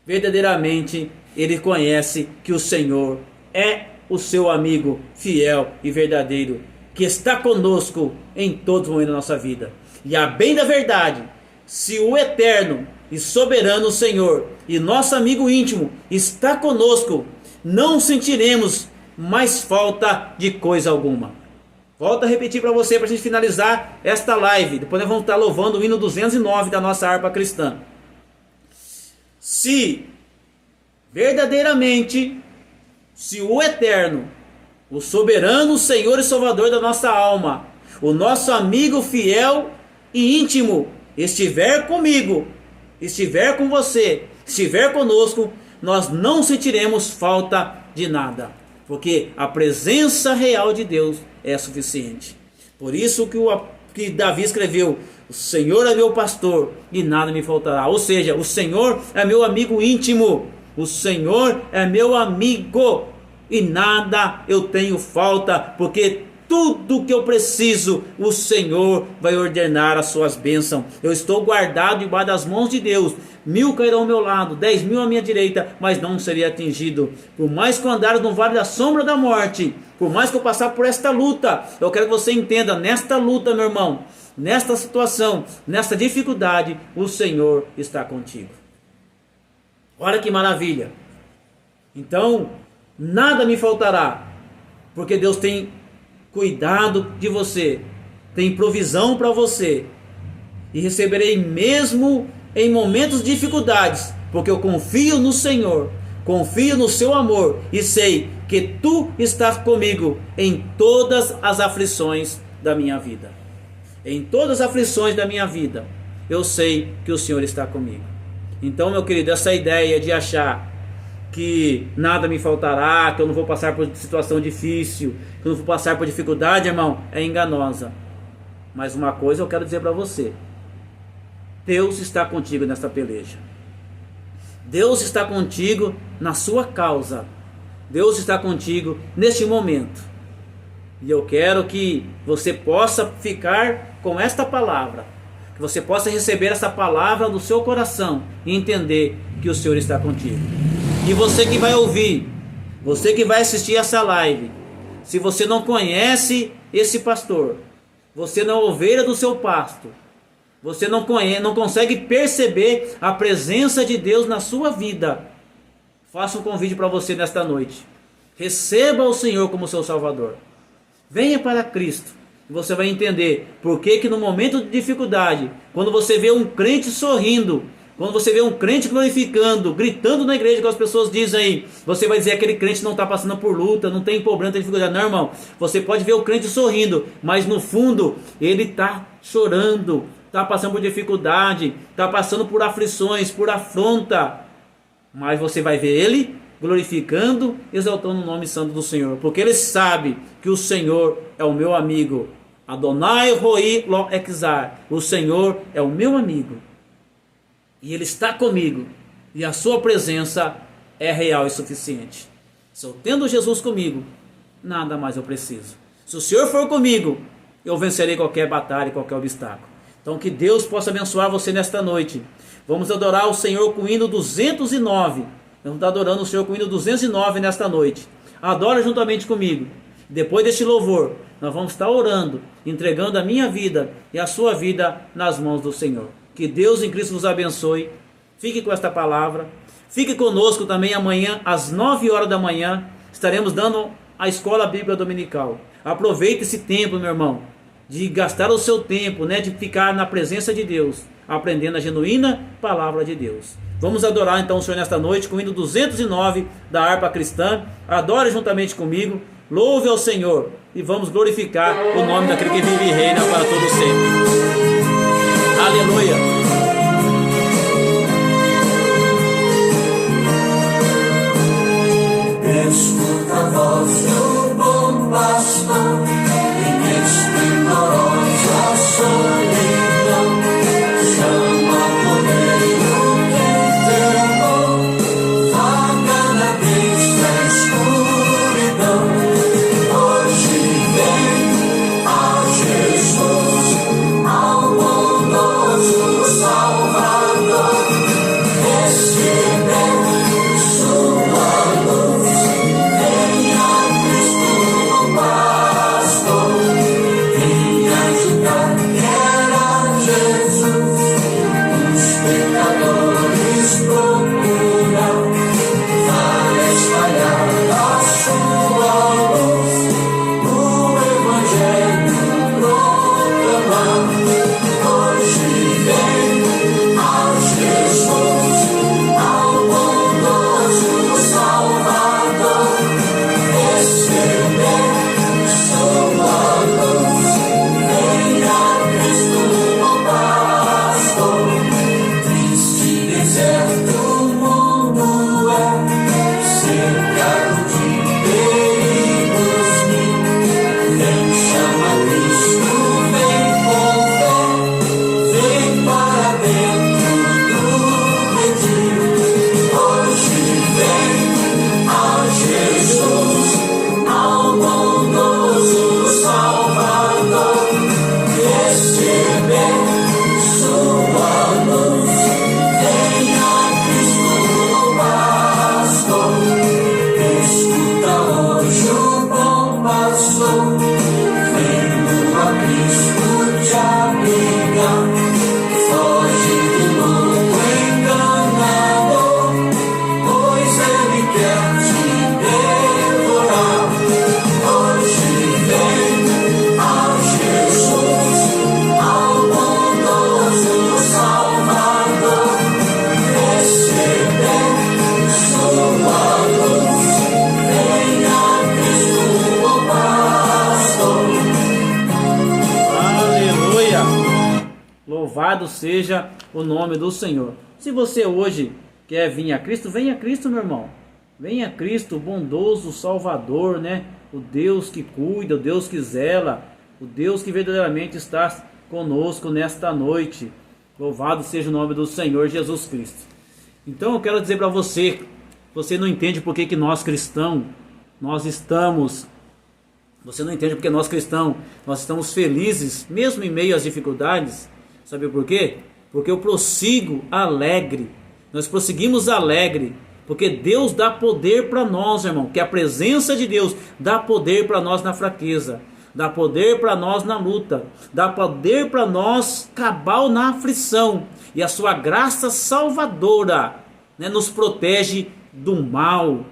A: verdadeiramente ele conhece que o Senhor é o seu amigo fiel e verdadeiro, que está conosco em todos os momentos da nossa vida. E a bem da verdade, se o eterno e soberano Senhor e nosso amigo íntimo está conosco, não sentiremos mais falta de coisa alguma. Volto a repetir para você, para a gente finalizar esta live. Depois nós vamos estar louvando o hino 209 da nossa harpa cristã. Se verdadeiramente, se o eterno, o soberano Senhor e Salvador da nossa alma, o nosso amigo fiel e íntimo, estiver comigo, estiver com você, estiver conosco, nós não sentiremos falta de nada, porque a presença real de Deus é suficiente. Por isso que Davi escreveu: o Senhor é meu pastor e nada me faltará. Ou seja, o Senhor é meu amigo íntimo, o Senhor é meu amigo e nada eu tenho falta, porque tudo que eu preciso, o Senhor vai ordenar as suas bênçãos. Eu estou guardado debaixo das mãos de Deus. 1000 cairão ao meu lado, 10.000 à minha direita, mas não serei atingido. Por mais que eu andar no vale da sombra da morte, por mais que eu passar por esta luta, eu quero que você entenda, nesta luta, meu irmão, nesta situação, nesta dificuldade, o Senhor está contigo. Olha que maravilha. Então, nada me faltará, porque Deus tem cuidado de você, tem provisão para você, e receberei mesmo em momentos de dificuldades, porque eu confio no Senhor, confio no seu amor, e sei que tu estás comigo em todas as aflições da minha vida. Em todas as aflições da minha vida, eu sei que o Senhor está comigo. Então, meu querido, essa ideia de achar que nada me faltará, que eu não vou passar por situação difícil, que eu não vou passar por dificuldade, irmão, é enganosa. Mas uma coisa eu quero dizer para você: Deus está contigo nessa peleja. Deus está contigo na sua causa. Deus está contigo neste momento. E eu quero que você possa ficar com esta palavra, que você possa receber essa palavra no seu coração e entender que o Senhor está contigo. E você que vai ouvir, você que vai assistir essa live, se você não conhece esse pastor, você não é ovelha do seu pasto, você não consegue perceber a presença de Deus na sua vida, faço um convite para você nesta noite. Receba o Senhor como seu Salvador. Venha para Cristo. Você vai entender por que no momento de dificuldade, quando você vê um crente sorrindo, quando você vê um crente glorificando, gritando na igreja, que as pessoas dizem aí, você vai dizer que aquele crente não está passando por luta, não tem problema, não tem dificuldade. Não, irmão, você pode ver o crente sorrindo, mas no fundo ele está chorando, está passando por dificuldade, está passando por aflições, por afronta. Mas você vai ver ele glorificando, exaltando o nome santo do Senhor, porque ele sabe que o Senhor é o meu amigo. Adonai Roi Lo Exar, o Senhor é o meu amigo, e Ele está comigo, e a sua presença é real e suficiente. Se eu tendo Jesus comigo, nada mais eu preciso. Se o Senhor for comigo, eu vencerei qualquer batalha, qualquer obstáculo. Então que Deus possa abençoar você nesta noite. Vamos adorar o Senhor com o hino 209. Vamos estar adorando o Senhor com o hino 209 nesta noite. Adora juntamente comigo. Depois deste louvor, nós vamos estar orando, entregando a minha vida e a sua vida nas mãos do Senhor. Que Deus em Cristo vos abençoe. Fique com esta palavra. Fique conosco também amanhã, às 9 horas da manhã. Estaremos dando a escola bíblica dominical. Aproveite esse tempo, meu irmão, de gastar o seu tempo, de ficar na presença de Deus, aprendendo a genuína palavra de Deus. Vamos adorar então o Senhor nesta noite com o hino 209 da harpa cristã. Adore juntamente comigo, louve ao Senhor e vamos glorificar o nome daquele que vive e reina para todo sempre. Aleluia!
B: Escuta a voz do bom pastor, em esplendorosa solidão, chama por meio que temor, vaga na densa escuridão. Hoje vem a Jesus, ao bondoso Salvador, receber sua luz.
A: Louvado seja o nome do Senhor. Se você hoje quer vir a Cristo, venha a Cristo, meu irmão. Venha a Cristo, o bondoso Salvador, né? O Deus que cuida, o Deus que zela, o Deus que verdadeiramente está conosco nesta noite. Louvado seja o nome do Senhor Jesus Cristo. Então eu quero dizer para você, você não entende por que nós cristãos, você não entende porque nós cristãos, nós estamos felizes, mesmo em meio às dificuldades. Sabe por quê? Porque eu prossigo alegre, nós prosseguimos alegre, porque Deus dá poder para nós, irmão, que a presença de Deus dá poder para nós na fraqueza, dá poder para nós na luta, dá poder para nós cabal na aflição, e a sua graça salvadora, né, nos protege do mal.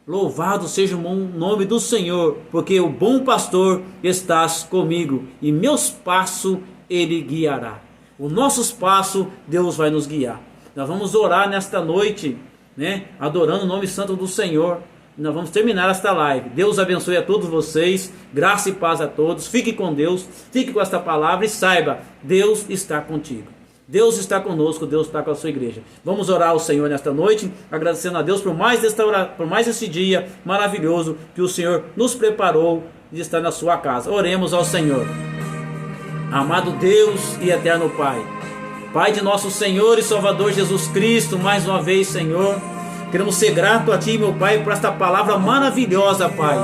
A: Louvado seja o nome do Senhor, porque o bom pastor estás comigo, e meus passos ele guiará. Os nossos passos Deus vai nos guiar. Nós vamos orar nesta noite, né, adorando o nome santo do Senhor. Nós vamos terminar esta live. Deus abençoe a todos vocês, graça e paz a todos. Fique com Deus, fique com esta palavra e saiba, Deus está contigo. Deus está conosco, Deus está com a sua igreja. Vamos orar ao Senhor nesta noite, agradecendo a Deus por mais esse dia maravilhoso que o Senhor nos preparou de estar na sua casa. Oremos ao Senhor. Amado Deus e eterno Pai, Pai de nosso Senhor e Salvador Jesus Cristo, mais uma vez, Senhor, queremos ser grato a Ti, meu Pai, por esta palavra maravilhosa, Pai,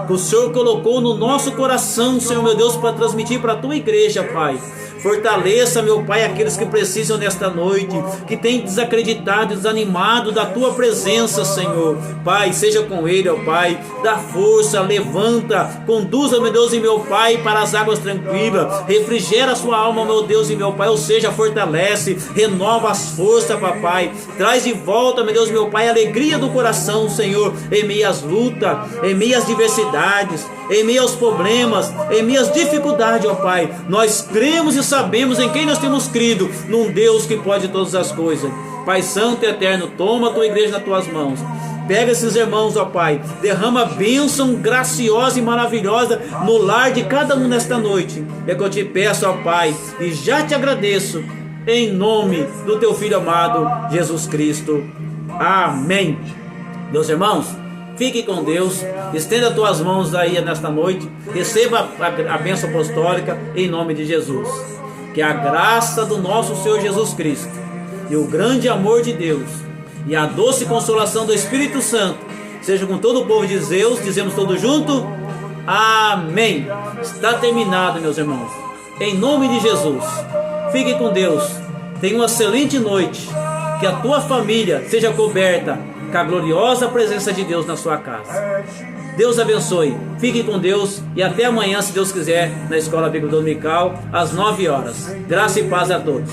A: que o Senhor colocou no nosso coração, Senhor, meu Deus, para transmitir para a Tua igreja, Pai. Fortaleça, meu Pai, aqueles que precisam nesta noite, que têm desacreditado e desanimado da Tua presença, Senhor. Pai, seja com ele, ó Pai, dá força, levanta, conduza, meu Deus e meu Pai, para as águas tranquilas, refrigera a sua alma, meu Deus e meu Pai, ou seja, fortalece, renova as forças, papai, traz de volta, meu Deus e meu Pai, a alegria do coração, Senhor, em meio às lutas, em meio às diversidades, em meio aos problemas, em meio às dificuldades, ó Pai. Nós cremos e sabemos em quem nós temos crido, num Deus que pode todas as coisas. Pai Santo e Eterno, toma a Tua igreja nas Tuas mãos. Pega esses irmãos, ó Pai, derrama bênção graciosa e maravilhosa no lar de cada um nesta noite. É que eu te peço, ó Pai, e já te agradeço, em nome do Teu Filho amado, Jesus Cristo. Amém. Meus irmãos, fique com Deus, estenda as tuas mãos aí nesta noite, receba a bênção apostólica em nome de Jesus. Que a graça do nosso Senhor Jesus Cristo e o grande amor de Deus e a doce consolação do Espírito Santo seja com todo o povo de Deus. Dizemos todos juntos, amém. Está terminado, meus irmãos, em nome de Jesus. Fique com Deus, tenha uma excelente noite, que a tua família seja coberta com a gloriosa presença de Deus na sua casa. Deus abençoe, fique com Deus e até amanhã, se Deus quiser, na Escola Bíblica Dominical, às 9 horas. Graça e paz a todos.